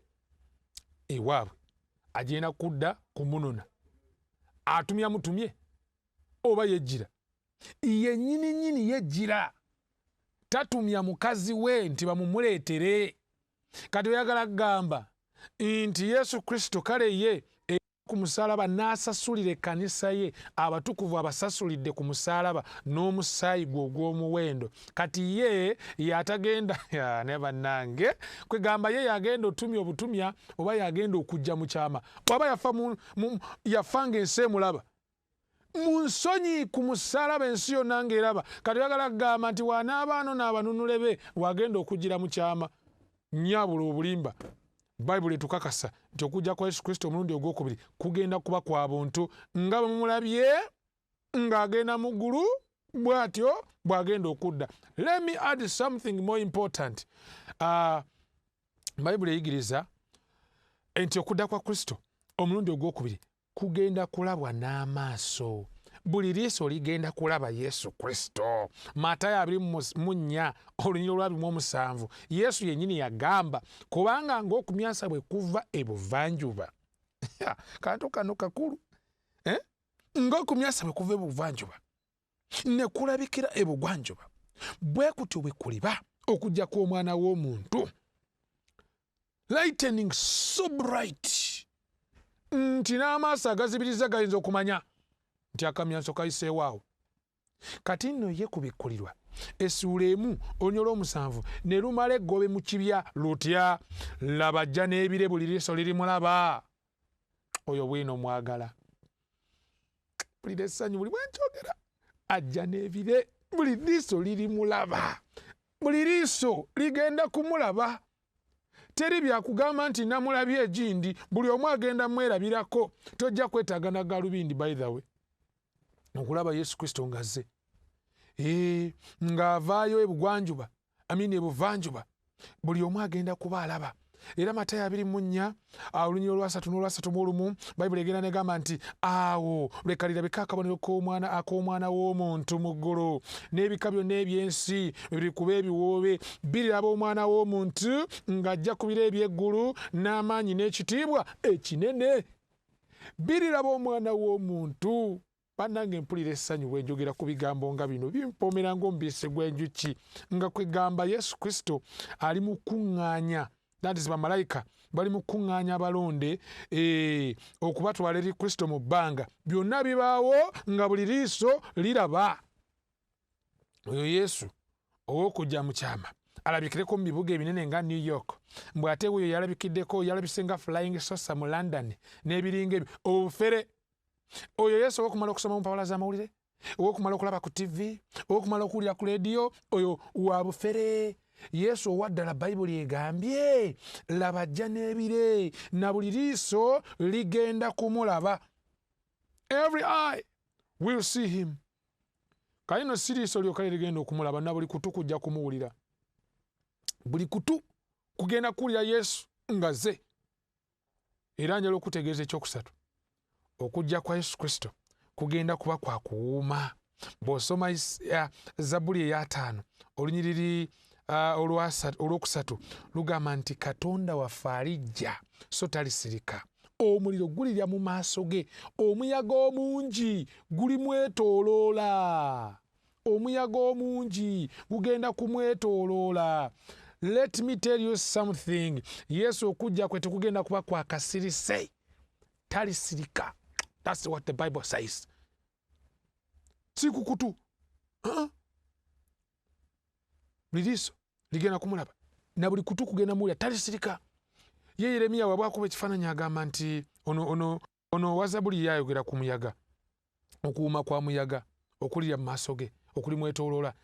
ewaabwe agenda kudda kumunona atumya mutumye oba yejjira yennyini nyini yejjira tatumya mukazi we nti bamumuleetere kati oyagala kugamba nti Yesu Kristo kale ye ku musalaba n'asasulira ekkanisa ye abatukuvu abasasulidde ku musalaba n'omusaayi gwe ogw'omuwendo kati ye yatagenda ne bannange kwegamba ye yagenda otumya obutumya oba yagenda okujja mu kyama waba yafa ng'ensi emulaba mu nsonyi ku musalaba ensi yonna ng'eraba kati oyagala kugamba nti wanaabaano n'abanunule be wagenda okugira mu kyama nnyabula obulimba Bayibuli etukakasa nti okujja kwa Yesu Kristo omulundi ogwokubiri kugenda kuba kwa buntu nga bwe mumulabye ng'agenda mu ggulu bw'atyo bw'agenda okudda. Let me add something more important. Bayibuli eyigiriza nti okudda kwa Kristo omulundi ogwokubiri kugenda kulabwa n'amaaso. Buli liiso ligenda kulaba Yesu Kristo. Matayo 24 olunyiriro lwa 27 Yesu yennyini yagamba kubanga ng'okumyansa bwe kuva ebuvanjuba kantu kano kakulu ng'okumyansa bwe kuva ebuvanjuba ne kulabikira ebugwanjuba bwe kutyo bwe kuliba okujja kw'Omwana w'Omuntu lightening so bright nti n'amaaso agazibiriza gayinza okumanya nti akamyanso kayiseewaawo. Kati nno ye kubikkulirwa essuula emu olunyiriro lw'omusanvu ne lumala eggobe mu kibya lutya laba ajja n'ebire buli liiso lirimulaba. Oyo bwino mwagala bulira essanyu buli bwenkyogera ajja n'ebire buli liiso lirimulaba buli liiso ligenda kumulaba. Teri byakugamba nti namulabye egindi buli omu agenda mwerabirako tojja kwetaaga na galubindi by the way okulaba Yesu Kristo ngazze ng'avaayo ebugwanjuba ebuvanjuba buli omu agenda kuba alaba. Era Matayo 24 olunyiriro lwa 3 n'olwa 31 Bayibuli egenda negamba nti awo leka lirabika akabonero ak'Omwana w'Omuntu mu ggulu n'ebika byonna eby'ensi biri kuba ebiwoobe biriraba Omwana w'Omuntu ng'ajja ku biro eby'eggulu n'amaanyi n'ekitiibwa ekinene. Biriraba Omwana w'Omuntu. Bannange mpulira essanyu bwe njogera ku bigambo nga bino bimpomera ng'omubisi gw'enjuki nga kwegamba Yesu Kristo ali mu kuŋŋaanya that is bamalayika bali mu kuŋŋaanya abalonde okubatwala eri Kristo mu bbanga byonna bibaawo nga buli liiso liraba. Oyo Yesu ow'okujja mu kyama alabikireko mu bibuga ebinene nga New York mbw'ate oyo yalabikiddeko yalabise nga Flying Saucer mu London n'ebiringa ebyo obufere. Oyo Yesu ow'okumala okusoma mu mpapula z'amawulire ow'okumala okulaba ku TV ow'okumala okuwulira ku leediyo oyo wa bufere. Yesu owaddala Bayibuli egambye laba ajja n'ebire na buli liiso ligenda kumulaba. Every eye will see him. Kayino si liiso lyokka ligenda okumulaba na buli kutu kujja kumuwulira. Buli kutu kugenda kuwulira Yesu ngazze. Era njala okutegeeza ekyokusatu okujja kwa Yesu Kristo kugenda kuba kwa kuwuuma. Bw'osoma Zabbuli eya 5 olunyiriri olwokusatu lugamba nti Katonda waffe alijja so talisirika. Omuliro gulirya mu maaso ge, omuyaga omungi gulimwetooloola, omuyaga omungi gugenda kumwetooloola. Let me tell you something. Yesu okujja kwe tekugenda kuba kwa kasirise, talisirika. That's what the Bible says. Si kukutu. Buli liiso ligenda kumulaba na buli kutu kugenda muwulira talisirika. Ye Yeremiya bw'akuba ekifaananyi agamba nti ono wa Zabbuli yayogera ku muyaga, okuwuuma kwa muyaga okulira mu maaso ge okulimwetooloola.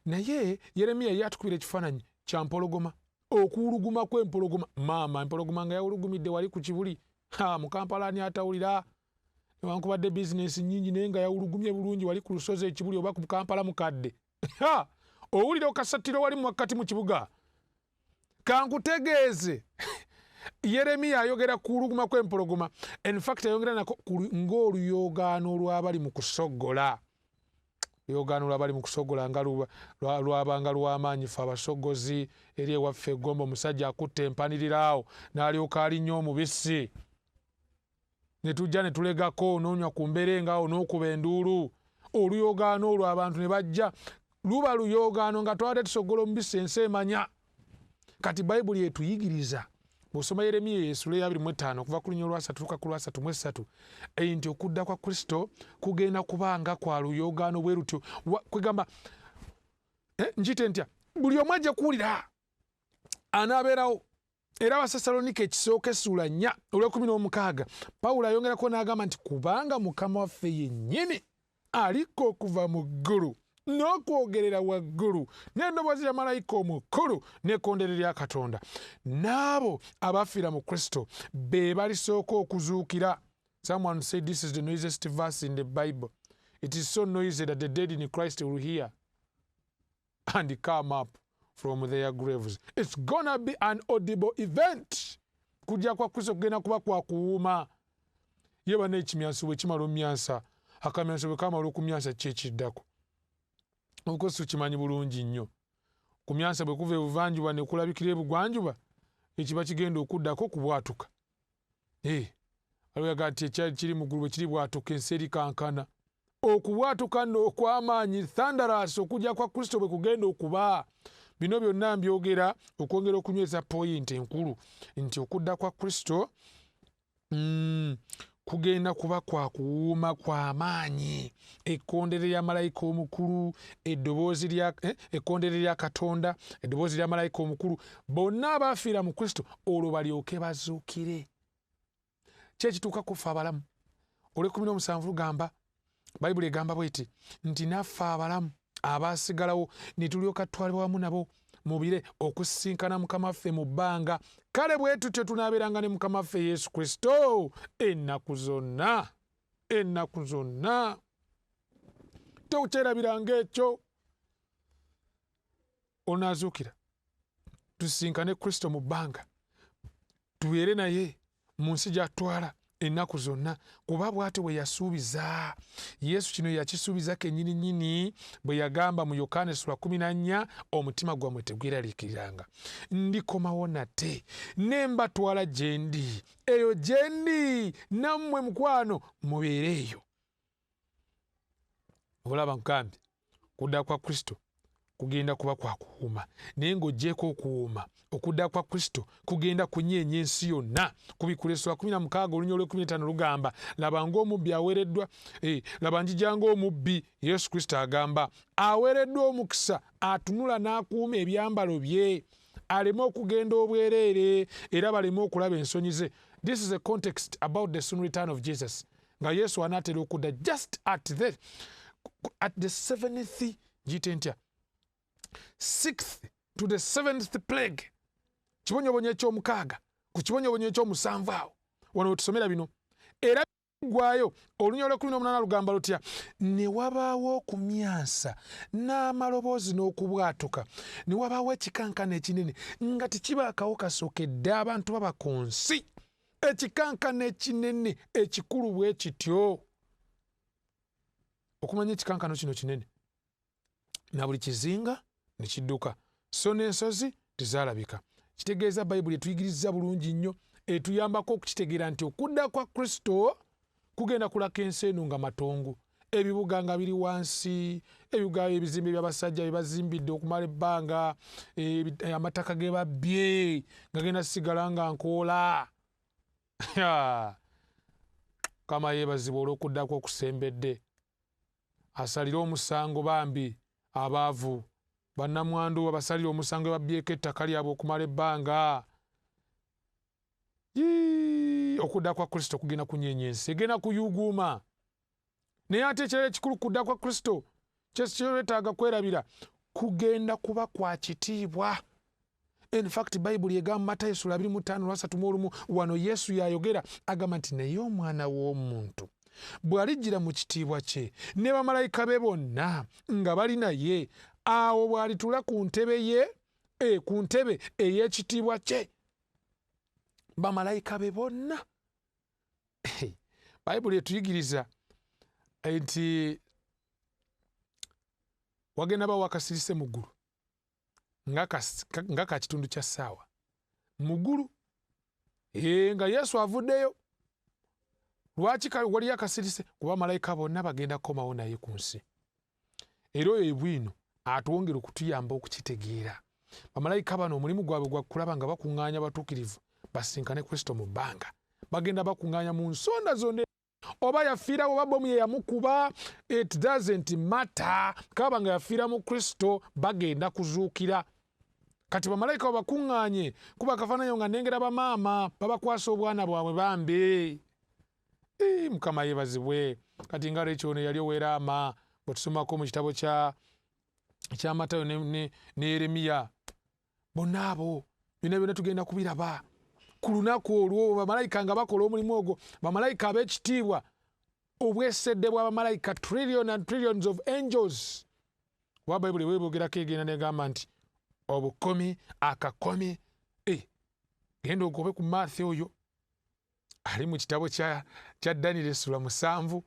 Naye Yeremiya yatukubira ekifaananyi kya mpologoma, okuwuluguma kw'empologoma. Maama, empologoma nga yawulugumidde wali ku kibuli, mu Kampala ani atawulira? Newankubadde bizinesi nnyingi naye nga yawulugumye bulungi wali ku lusozi ekibuli oba ku Kampala mukadde. Owulira okasattiro wali mu makkati mu kibuga. Kankutegeeze Yeremiya ayogera ku kuluguma kw'empologoma. In fact ayogera nako ng'oluyoogaano lw'abali mu kusogola. Oluyoogaano lw'abali mu kusogola nga lwabanga lw'amaanyi ffe abasogozi eri ewaffe eggomba omusajja akutte empanirira awo n'alyoka alinnyo omubisi. Ne tujja ne tulegako n'onywa ku mberenga awo n'okuba enduulu. Oluyoogaano olwo abantu ne bajja. Luba luyoogaano nga twabadde tusogola omubisi ensi emanya. Kati Bayibuli etuyigiriza bw'osoma Yeremiya Essula ya 25 okuva ku lunya olwasatu tuuka ku lwasatu mu esatu nti okudda kwa Kristo kugenda kubanga kwa luyoogaano bwe lutyo. Kwegamba njite ntya buli omu ajja kuwulira anaabeerawo. Era Abasessalonike ekisooka Essula 4 olw'ekumi Pawulo ayongerako n'agamba nti kubanga Mukama waffe yennyini aliko okuva mu ggulu n'okwogerera waggulu n'eddoboozi lya malayika omukulu n'ekkondeere lya Katonda, n'abo abafiira mu Kristo be balisooka okuzuukira. Someone said this is the noisiest verse in the Bible. It is so noisy that the dead in Christ will hear and come up from their graves. It's gonna be an audible event. Kujja kwa Kristo kugenda kuba kwa kuwuuma. Ye bana ekimyanso bwe kimala omyansa, akamyanso bwe kamala okumyansa kyekiddako. Okosi kimanyi bulungi nnyo. Ku myansa bwe kuva ebuvanjuba ne kulabikira ebugwanjuba, ekiba kigenda okuddako kubwatuka. Alwaga nti ekyali kiri mu ggulu bwe kiri bwatuka ensi eri kankana. Okubwatuka nno okw'amaanyi thunderous okujja kwa Kristo bwe kugenda okuba. Bino byonna mbyogera okwongera okunyweza point enkulu nti okudda kwa Kristo kugenda kuba kwa kuwuuma kwa maanyi. Ekkondeere lya malayika omukulu, ekkondeere lya Katonda, eddoboozi lya malayika omukulu, bonna abaafiira mu Kristo olwo balyoke bazuukire. Kyekituuka kufa abalamu. Olw'ekumi lugamba, Bayibuli egamba bw'eti nti naffe abalamu abaasigalawo ne tulyoka tutwalibwa wamu nabo mu bire okusisinkana Mukama waffe mu bbanga. Kale bwe tutyo tunaabeeranga ne Mukama waffe Yesu Kristo ennaku zonna. Ennaku zonna. Tokyerabiranga ekyo. Onaazuukira tusisinkane Kristo mu bbanga, tubeere naye mu nsi gy'atwala ennaku zonna, kuba bw'atyo bwe yasuubiza. Yesu kino yakisuubiza kennyini nnyini bwe yagamba mu Yokaana Essula 14 omutima gwammwe tegweraliikiriranga, ndikomawo nate ne mbatwala gye ndi, eyo gye ndi nammwe mukwano mubeere eyo. Olaba nkambye okudda kwa Kristo kugenda kuba kwa kuwuuma, naye ng'oggyeko okuwuuma okudda kwa Kristo kugenda kunyeenya ensi yonna. Kubikula Essula 16 olunya olw'ekumi lugamba laba ng'omubbi aweereddwa, laba njija ng'omubbi. Yesu Kristo agamba aweereddwa omukisa atunula n'akuuma ebyambalo bye aleme okugenda obwereere era baleme okulaba ensonyi ze. This is a context about the soon return of Jesus. Nga Yesu anaatera okudda just at the 7th giyite ntya 6th to the 7th plague, kibonyobonya eky'omukaaga ku kibonyobonya eky'omusanvu awo. Wano wetusomera bino era gwayo olunya olw'ekumi lugamba lutya ne wabaawo okumyansa n'amaloboozi n'okubwatuka, ne wabaawo ekikankana ekinene nga tekibaakawo kasookedde abantu baba ku nsi. Ekikankana ekinene ekikulu bwe kityo. Okumanya ekikankano kino kinene na buli kizinga ne kidduka, so n'ensozi tezaalabika. Kitegeeza Bayibuli etuyigiriza bulungi nnyo, etuyambako okukitegeera nti okudda kwa Kristo kugenda kulaka ensi eno nga matongo, ebibuga nga biri wansi, ebibuga ebizimbe by'abasajja bye bazimbidde okumala ebbanga, amataka ge babbye nga genda sigala nga nkoola. Kama yeebazibwa olw'okudda kwa okusembedde. Asalira omusango bambi abaavu, bannamwandu abasalira omusango babbyeko ettaka lyabwe okumala ebbanga. Okudda kwa Kristo kugenda kunyeenya ensi, egenda kuyuuguuma. Naye ate ekirala ekikulu kudda kwa Kristo kyetaaga kwerabira kugenda kuba kwa kitiibwa. In fact Bible egamba Matayo 25:31 wano Yesu yayogera agamba nti naye omwana w'omuntu bw'alijjira mu kitiibwa kye ne bamalayika be bonna nga bali naye, awo bw'alitula ku ntebe ye, ku ntebe ey'ekitiibwa kye, bamalayika be bonna. Bible etuyigiriza nti wagenda bawo akasirise mu ggulu nga ka kitundu kya ssaawa mu ggulu, nga Yesu avuddeyo. Lwaki waliyo akasirise? Kuba malayika bonna bagenda kukomawo naye ku nsi. Era oyo bwino atwongera okutuyamba okukitegeera. Bamalayika bano omulimu gwabwe gwa kulaba nga bakuŋŋaanya batuukirivu basinkane Kristo mu bbanga. Bagenda bakuŋŋaanya mu nsonda zonna. Oba yafiira oba bomu ye yamukuba, it doesn't matter. Kaba nga yafiira mu Kristo bagenda kuzuukira. Kati bamalayika bakuŋŋaanye kuba akafaananyi nga nnengera bamaama babakwasa obwana bwabwe bambi. Mukama yeebazibwe. Kati nga Rachel ono yali oweraama bwe tusomako mu kitabo kya Matayo ne Yeremiya. Bonna abo byonna tugenda kubiraba. Ku lunaku olwo bamalayika nga bakola omulimu ogwo, bamalayika ab'ekitiibwa, obwesedde bwa bamalayika, trillion and trillions of angels. Wa Bible weebogerako egenda negamba nti obukomi akakomi. Genda ogobe ku Maathi oyo ali mu kitabo kya Daniel essula 7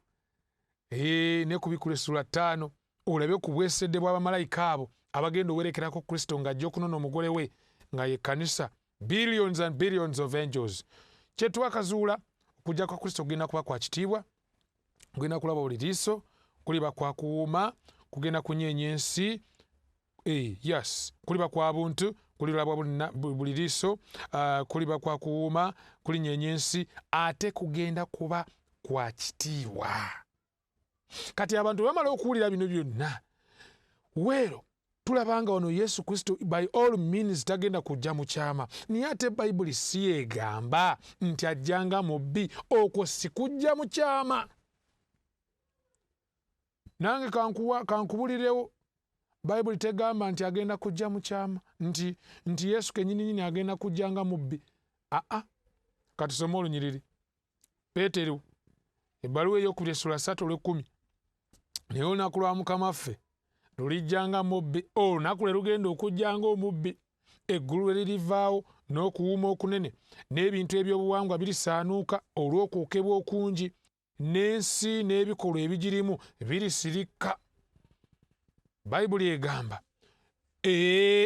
ne kubikula essula 5, olabe ku bwesedde bwa bamalayika abo abagenda owerekerako Kristo ng'ajja okunona omugole we nga ye Kanisa. Billions and billions of angels. Kyetwakazuula okujja kwa Kristo kugenda kuba kwa kitiibwa, kugenda kulaba buli liiso, kuliba kwa kuwuuma, kugenda kunyeenya ensi. Yes, kuliba kwa buntu, kuliraba buli liiso, kuliba kwa kuwuuma, kulinyeenya ensi, ate kugenda kuba kwa kitiibwa. Kati abantu bamala okuwulira bino byonna, weero tulabanga wano Yesu Kristo by all means tagenda kujja mu kyama. Naye ate Bible si egamba nti ajjanga mubbi, okwo si kujja mu kyama. Nange kankubulirewo, Bible tegamba nti agenda kujja mu kyama, nti Yesu kennyini agenda kujjanga mubbi. Katusome olunyiriri. Peetero ebbaluwa ey'okubiri essula 3:10. Naye olunaku lwa Mukama ffe lulijjanga mubbi. Olunaku lwe lugenda okujjanga omubbi. Eggulu lwe lirivaawo n'okuwuuma okunene, n'ebintu ebyobuwangwa birisaanuuka olw'okwokebwa okungi, n'ensi n'ebikolwa ebigirimu birisirikka. Bayibuli egamba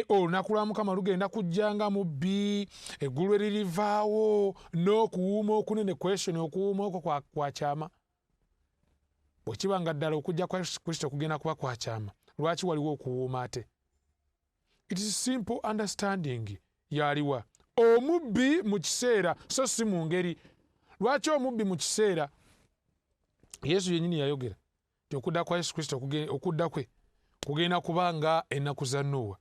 olunaku lwa Mukama lugenda kujjanga mubbi, eggulu lwe lirivaawo n'okuwuuma okunene. Question, okuwuuma okwo kwa kyama? Bwe kiba nga ddala okujja kwa Yesu Kristo kugenda kuba kwa kyama, lwaki waliwo okuwuuma ate? It is simple understanding. Yaliwa omubbi mu kiseera, so si mu ngeri. Lwaki omubbi mu kiseera? Yesu yennyini yayogera nti okudda kwa Yesu Kristo okudda kwe kugenda kubanga ennaku za Nuuwa.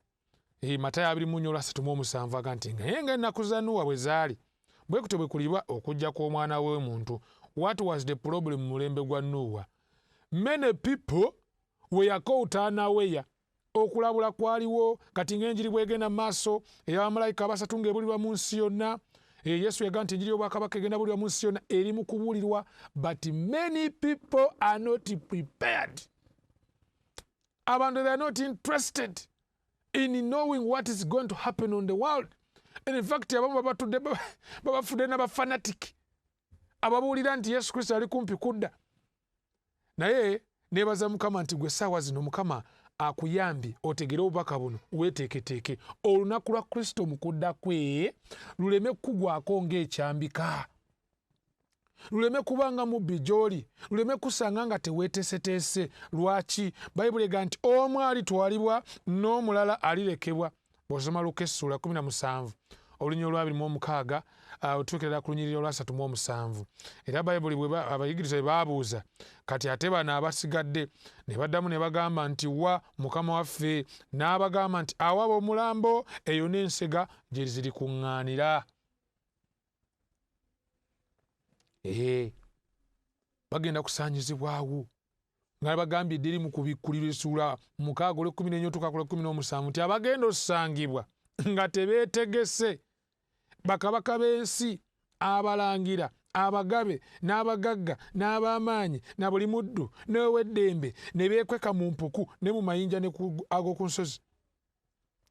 Matayo 20:37 aga nti naye nga ennaku za Nuuwa bwe zaali, bwe kutyo bwe kuliba okujja kw'Omwana w'Omuntu. What was the problem mu mulembe gwa Nuuwa? Many people were caught unaware. Okulabula kwaliwo. Kati ng'enjiri bw'egenda mu maaso ey'abamalayika abasatu ng'ebulirwa mu nsi yonna. Yesu yagamba nti enjiri y'obwakabaka egenda bulirwa mu nsi yonna, eri mu kubulirwa, but many people are not prepared. Abantu, they are not interested in knowing what is going to happen on the world. And in fact, abamu babafudde n'abafanatic ababuulira nti Yesu Kristo ali kumpi kudda. Naye neebaza Mukama nti gwe essaawa zino Mukama akuyambye otegere obubaka buno, weeteeketeeke olunaku lwa Kristo mu kudda kwe luleme kugwako ng'ekyambika, luleme kubanga mubbi gy'oli, luleme kusanga nga teweeteeseteese. Lwaki? Bayibuli egamba nti omu alitwalibwa n'omulala alirekebwa. Bw'osoma Luka essula 17 olunyiriri olwa 26 otuukirira ku lunyiriri olwa 37. Era Bayibuli abayigiriza bwe baabuuza kati ate bano abasigadde, ne baddamu ne bagamba nti wa Mukama waffe, n'abagamba nti awaba omulambo eyo n'ensega gye ziri kuŋŋaanira. Bagenda kusaanyizibwawo nga bagambye ddiri mu kubikkulira essula 6:14-17 nti abagenda okusangibwa nga tebeetegese bakabaka b'ensi, abalangira, abagabe, n'abagagga, n'ab'amaanyi, na buli muddu n'ow'eddembe ne beekweka mu mpuku ne mu mayinja ne ag'oku nsozi,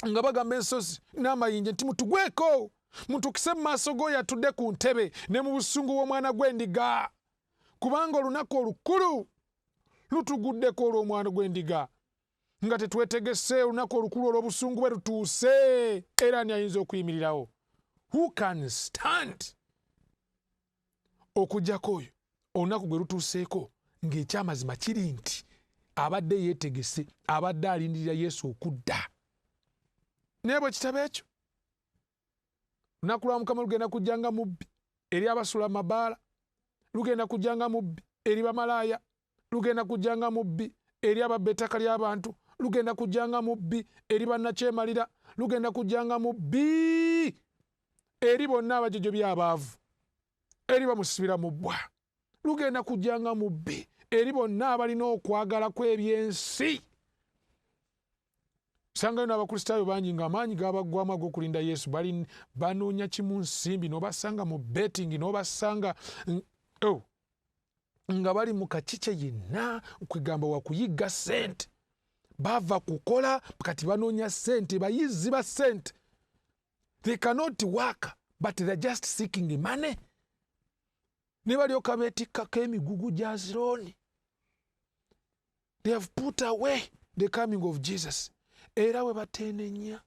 nga bagamba ensozi n'amayinja nti mutugweko, mutukise mu maaso g'oyo atudde ku ntebe ne mu busungu bw'omwana gw'endiga, kubanga olunaku olukulu lutuguddeko olw'omwana gw'endiga, nga tetwetegese olunaku olukulu olw'obusungu bwe lutuuse, era ani ayinza okuyimirirawo? Who can stand? Okujjako oyo olunaku gwe lutuuseeko ng'ekyamazima kiri nti abadde yeetegese, abadde alindirira Yesu okudda. Naye bwe kitabo ekyo lunaku lwa Mukama lugenda kujja nga mubbi eri abasula mabaala, lugenda kujja nga mubbi eri bamalaaya, lugenda kujja nga mubbi eri ababba ettaka ly'abantu, lugenda kujja nga mubbi eri bannakyemalira, lugenda kujja nga mubbi eri bonna abajojo by'abaavu, eri bamusibira mu bbwa, lugenda kujja nga mubbi eri bonna abalina okwagala kw'ebyensi. Usangayo n'abakristaayo bangi ng'amaanyi gabaggwamu ag'okulinda Yesu banoonya kimu nsimbi, n'obasanga mu betting, n'obasanga nga bali mu kakice yenna kwegamba wakuyigga ssente, bava kukola kati banoonya ssente, bayizzi ba ssente. They cannot work but they're just seeking money. Ne balyoka beetikkako emigugu gya zirooni. They have put away the coming of Jesus. Era we bateenenya.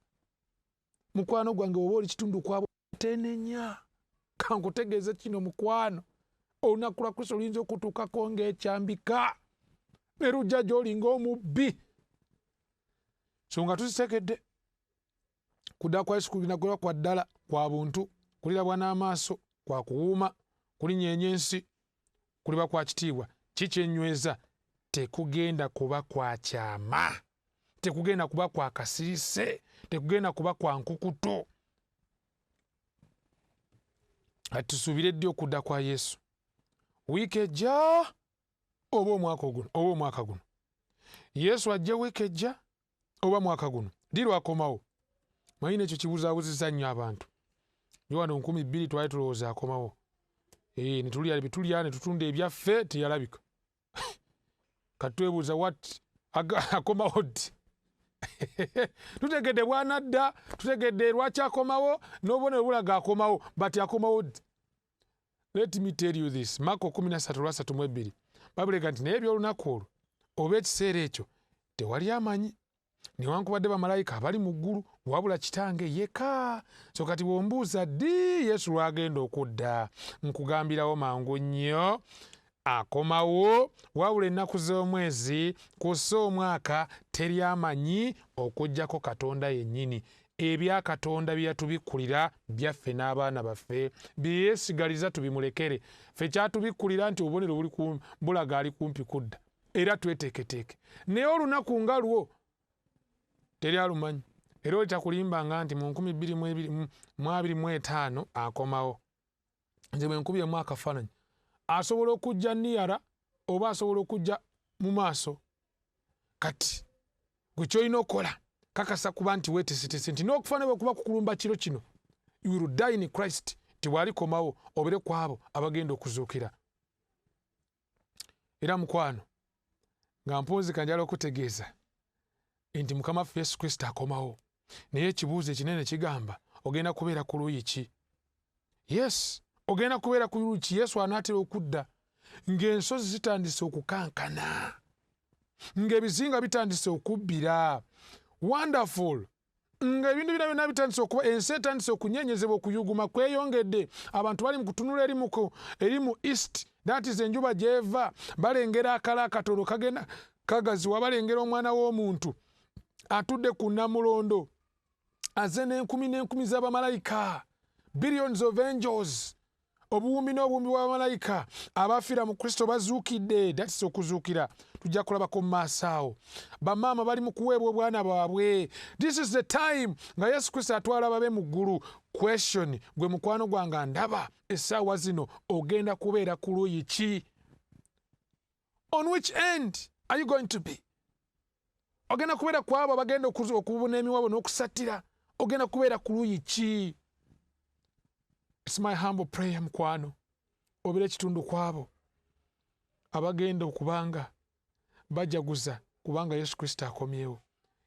Mukwano gwange oba oli kitundu kwabo bateenenya. Kankutegeeze kino mukwano. Olunaku lwa Kristo luyinza okutuukako ng'ekyambika. Ne lujja gy'oli ng'omubbi. So nga tuzitegedde kudda kwa Yesu kulinagola kwa ddala kwa buntu, kulirabwa n'amaaso, kwa kuwuuma, kulinyeenya ensi, kuliba kwa kitiibwa. Kikyenyweza tekugenda kuba kwa kyama, tekugenda kuba kwa kasirise, tekugenda kuba kwa nkukuto. Atusuubire ddi okudda kwa Yesu? Wiiki ejja oba omwaka guno? Yesu ajja wiiki ejja oba mwaka guno? Ddi lwakomawo? Manyi nekyo kibuzaabuzizza nnyo abantu. Yo wano 2000 twali tulowooza akomawo. Ne tulya ne tutunda ebyaffe teyalabika. Katwebuuza what akomawo ddi? Tutegedde bwanadda, tutegedde lwaki akomawo, n'obubonero bulaga akomawo, but akomawo ddi? Let me tell you this. Marko 13:32 babulega nti naye ebyolunaku olwo oba ekiseera ekyo tewali amanyi, newankubadde bamalayika abali mu ggulu, wabula kitange yekka. So kati bw'ombuuza ddi Yesu lwagenda okudda, nkugambirawo mangu nnyo akomawo, wabula ennaku z'omwezi kussa omwaka teri amanyi okuggyako Katonda yennyini. Ebya Katonda bye yatubikkulira byaffe n'abaana baffe, bye yeesigaliza tubimulekere. Ffe kyatubikkulira nti obubonero bulaga ali kumpi kudda, era tweteeketeeke. Naye olunaku nga lwo teri alumanyi, era olitakulimbanga nti mu 2025 akomawo. Nze bwe nkubyemu akafaananyi, asobola okujja niyara oba asobola okujja mu maaso. Kati gwe kyolina okukola kakasa kuba nti weeteeseteese nti n'okufaana bwe kuba kukulumba kiro kino, you will die in Christ, nti bw'alikomawo obere ku abo abagenda okuzuukira. Era mukwano, nga mpunzika njala okutegeeza nti Mukama waffe Yesu Kristo akomawo, naye ekibuuzo ekinene kigamba ogenda kubeera ku luuyi ki? Yes, ogenda kubeera ku luuyi ki? Yesu anaatera okudda ng'ensozi zitandise okukankana, ng'ebizinga bitandise okubbira. Wonderful. Ng'ebintu byonna bitandise okuba, ensi etandise okunyeenyezebwa, okuyuguma kweyongedde. Abantu bali mu kutunula eri mu east, that is enjuba gy'eva, balengera akala akatono kagenda kagaziwa, balengera omwana w'omuntu atudde ku namulondo aze n'enkumi z'abamalayika, billions of angels, obuwumbi n'obuwumbi bw'abamalayika abafiira mu Kristo bazuukidde. That's okuzuukira tujja kulabako mu maaso awo. Bamaama bali mu kuweebwa obwana bwabwe. This is the time nga Yesu Kristo atwala babe mu ggulu. Question, gwe mukwano gwange ndaba essaawa zino ogenda kubeera ku luuyi ki? On which end? are you going to be? Ogenda kubeera ku abo abagenda okubuna emiwabo n'okusatira? Ogenda kubeera ku luuyi ki? It's my humble prayer mukwano, obeera ekitundu kwabo abagenda okubanga bajaguza kubanga Yesu Kristo akomyewo.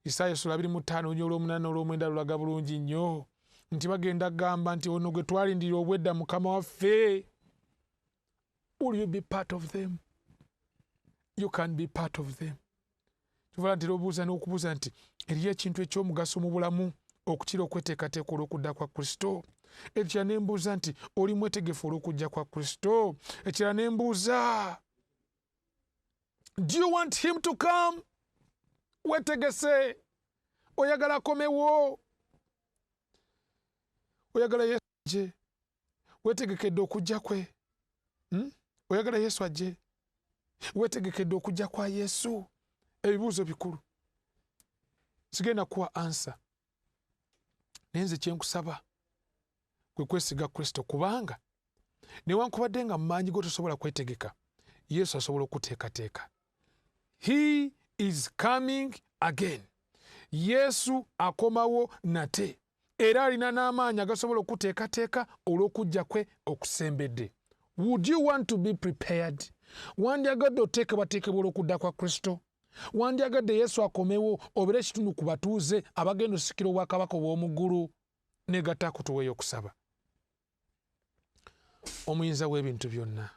Isaaya 25:8-9 lulaga bulungi nnyo nti bagenda gamba nti ono gwe twalindira obwedda Mukama waffe. Will you be part of them? You can be part of them. Tuvala ntera obuuza n'okubuuza nti eriyo ekintu eky'omugaso mu bulamu okukira okweteekateeka olw'okudda kwa Kristo? Ekirala ne mbuuza nti oli mwetegefu olw'okujja kwa Kristo? Ekirala ne mbuuza, do you want him to come? Wetegese, oyagala akomewo? Oyagala Yesu ajje? Wetegekedde okujja kwe? Oyagala Yesu ajje? Wetegekedde okujja kwa Yesu? Ebibuuzo bikulu. Sigenda kuwa ansa. Nenze kyenkusaba kwe kwesiga Kristo, kubanga newankubadde nga mumaanyi go tosobola kwetegeka, Yesu asobola okuteekateeka. He is coming again. Yesu akomawo nate, era alina n'amaanyi agasobola okuteekateeka olw'okujja kwe okusembedde. Would you want to be prepared? Wandyagadde oteekebwateekebwa olw'okudda kwa Kristo? Wandyagadde Yesu akomewo obeere ekitundu ku batuuze abagenda osikira obwakabaka obw'omu ggulu? Negatta kutuweeyo okusaba. Omuyinza w'ebintu byonna,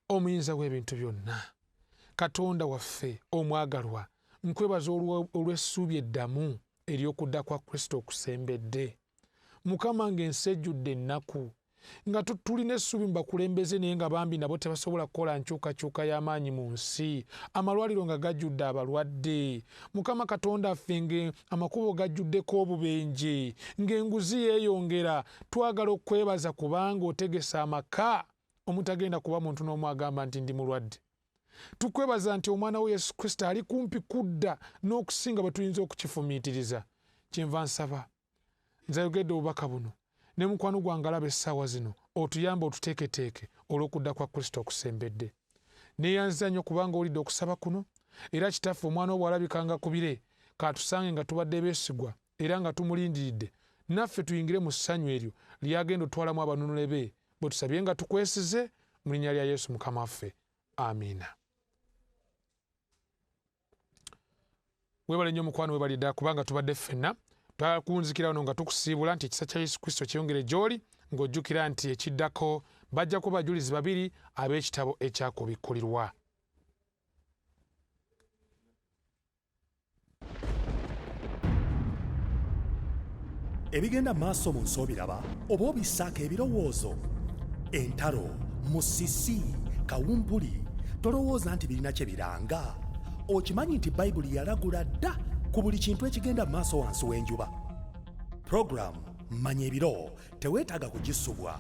omuyinza w'ebintu byonna, Katonda waffe omwagalwa, nkwebaza olw'essuubi eddamu ery'okudda kwa Kristo okusembedde. Mukama, ng'ensi ejjudde ennaku, nga tulina essuubi mu bakulembeze naye nga bambi nabo tebasobola kukola nkyukakyuka y'amaanyi mu nsi, amalwaliro nga gajjudde abalwadde. Mukama Katonda affe amakubo gajjuddeko obubenje, ng'enguzi yeeyongera. Twagala okwebaza kubanga otegesa amaka omutagenda kuba muntu n'omu agamba nti ndi mulwadde. Tukwebaza nti omwana we Yesu Kristo ali kumpi kudda n'okusinga bwe tuyinza okukifumiitiriza. Kyenva nsaba, nzayogedde obubaka buno ne mukwano gwange alaba essaawa zino, otuyamba otuteeketeeke olw'okudda kwa Kristo okusembedde. Neeyanziza nnyo kubanga olidde okusaba kuno, era Kitaffe omwana wo bw'alabikanga ku bire, kaatusange nga tubadde beesigwa era nga tumulindiridde, naffe tuyingire mu ssanyu eryo lyagenda otwalamu abanunule be, bwe tusabye nga tukwesize mu linnya lya Yesu Mukama waffe. Amiina. Weebale nnyo mukwano, weebale ddala kubanga tubadde ffenna twakunzikira wano nga tukusiibula nti ekisa kya Yesu Kristo kyeyongere gy'oli, ng'ojjukira nti ekiddako bajjako bajulizi babiri ab'ekitabo ekyakubikkulirwa. Ebigenda maaso mu nsi obiraba oba obissaako ebirowoozo, entalo, musisi, kawumpuli, tolowooza nti birina kye biranga? Okimanyi nti Bayibuli yalagula dda ku buli kintu ekigenda maaso wansi w'enjuba. Program Manya ebiro teweetaaga kugisubwa.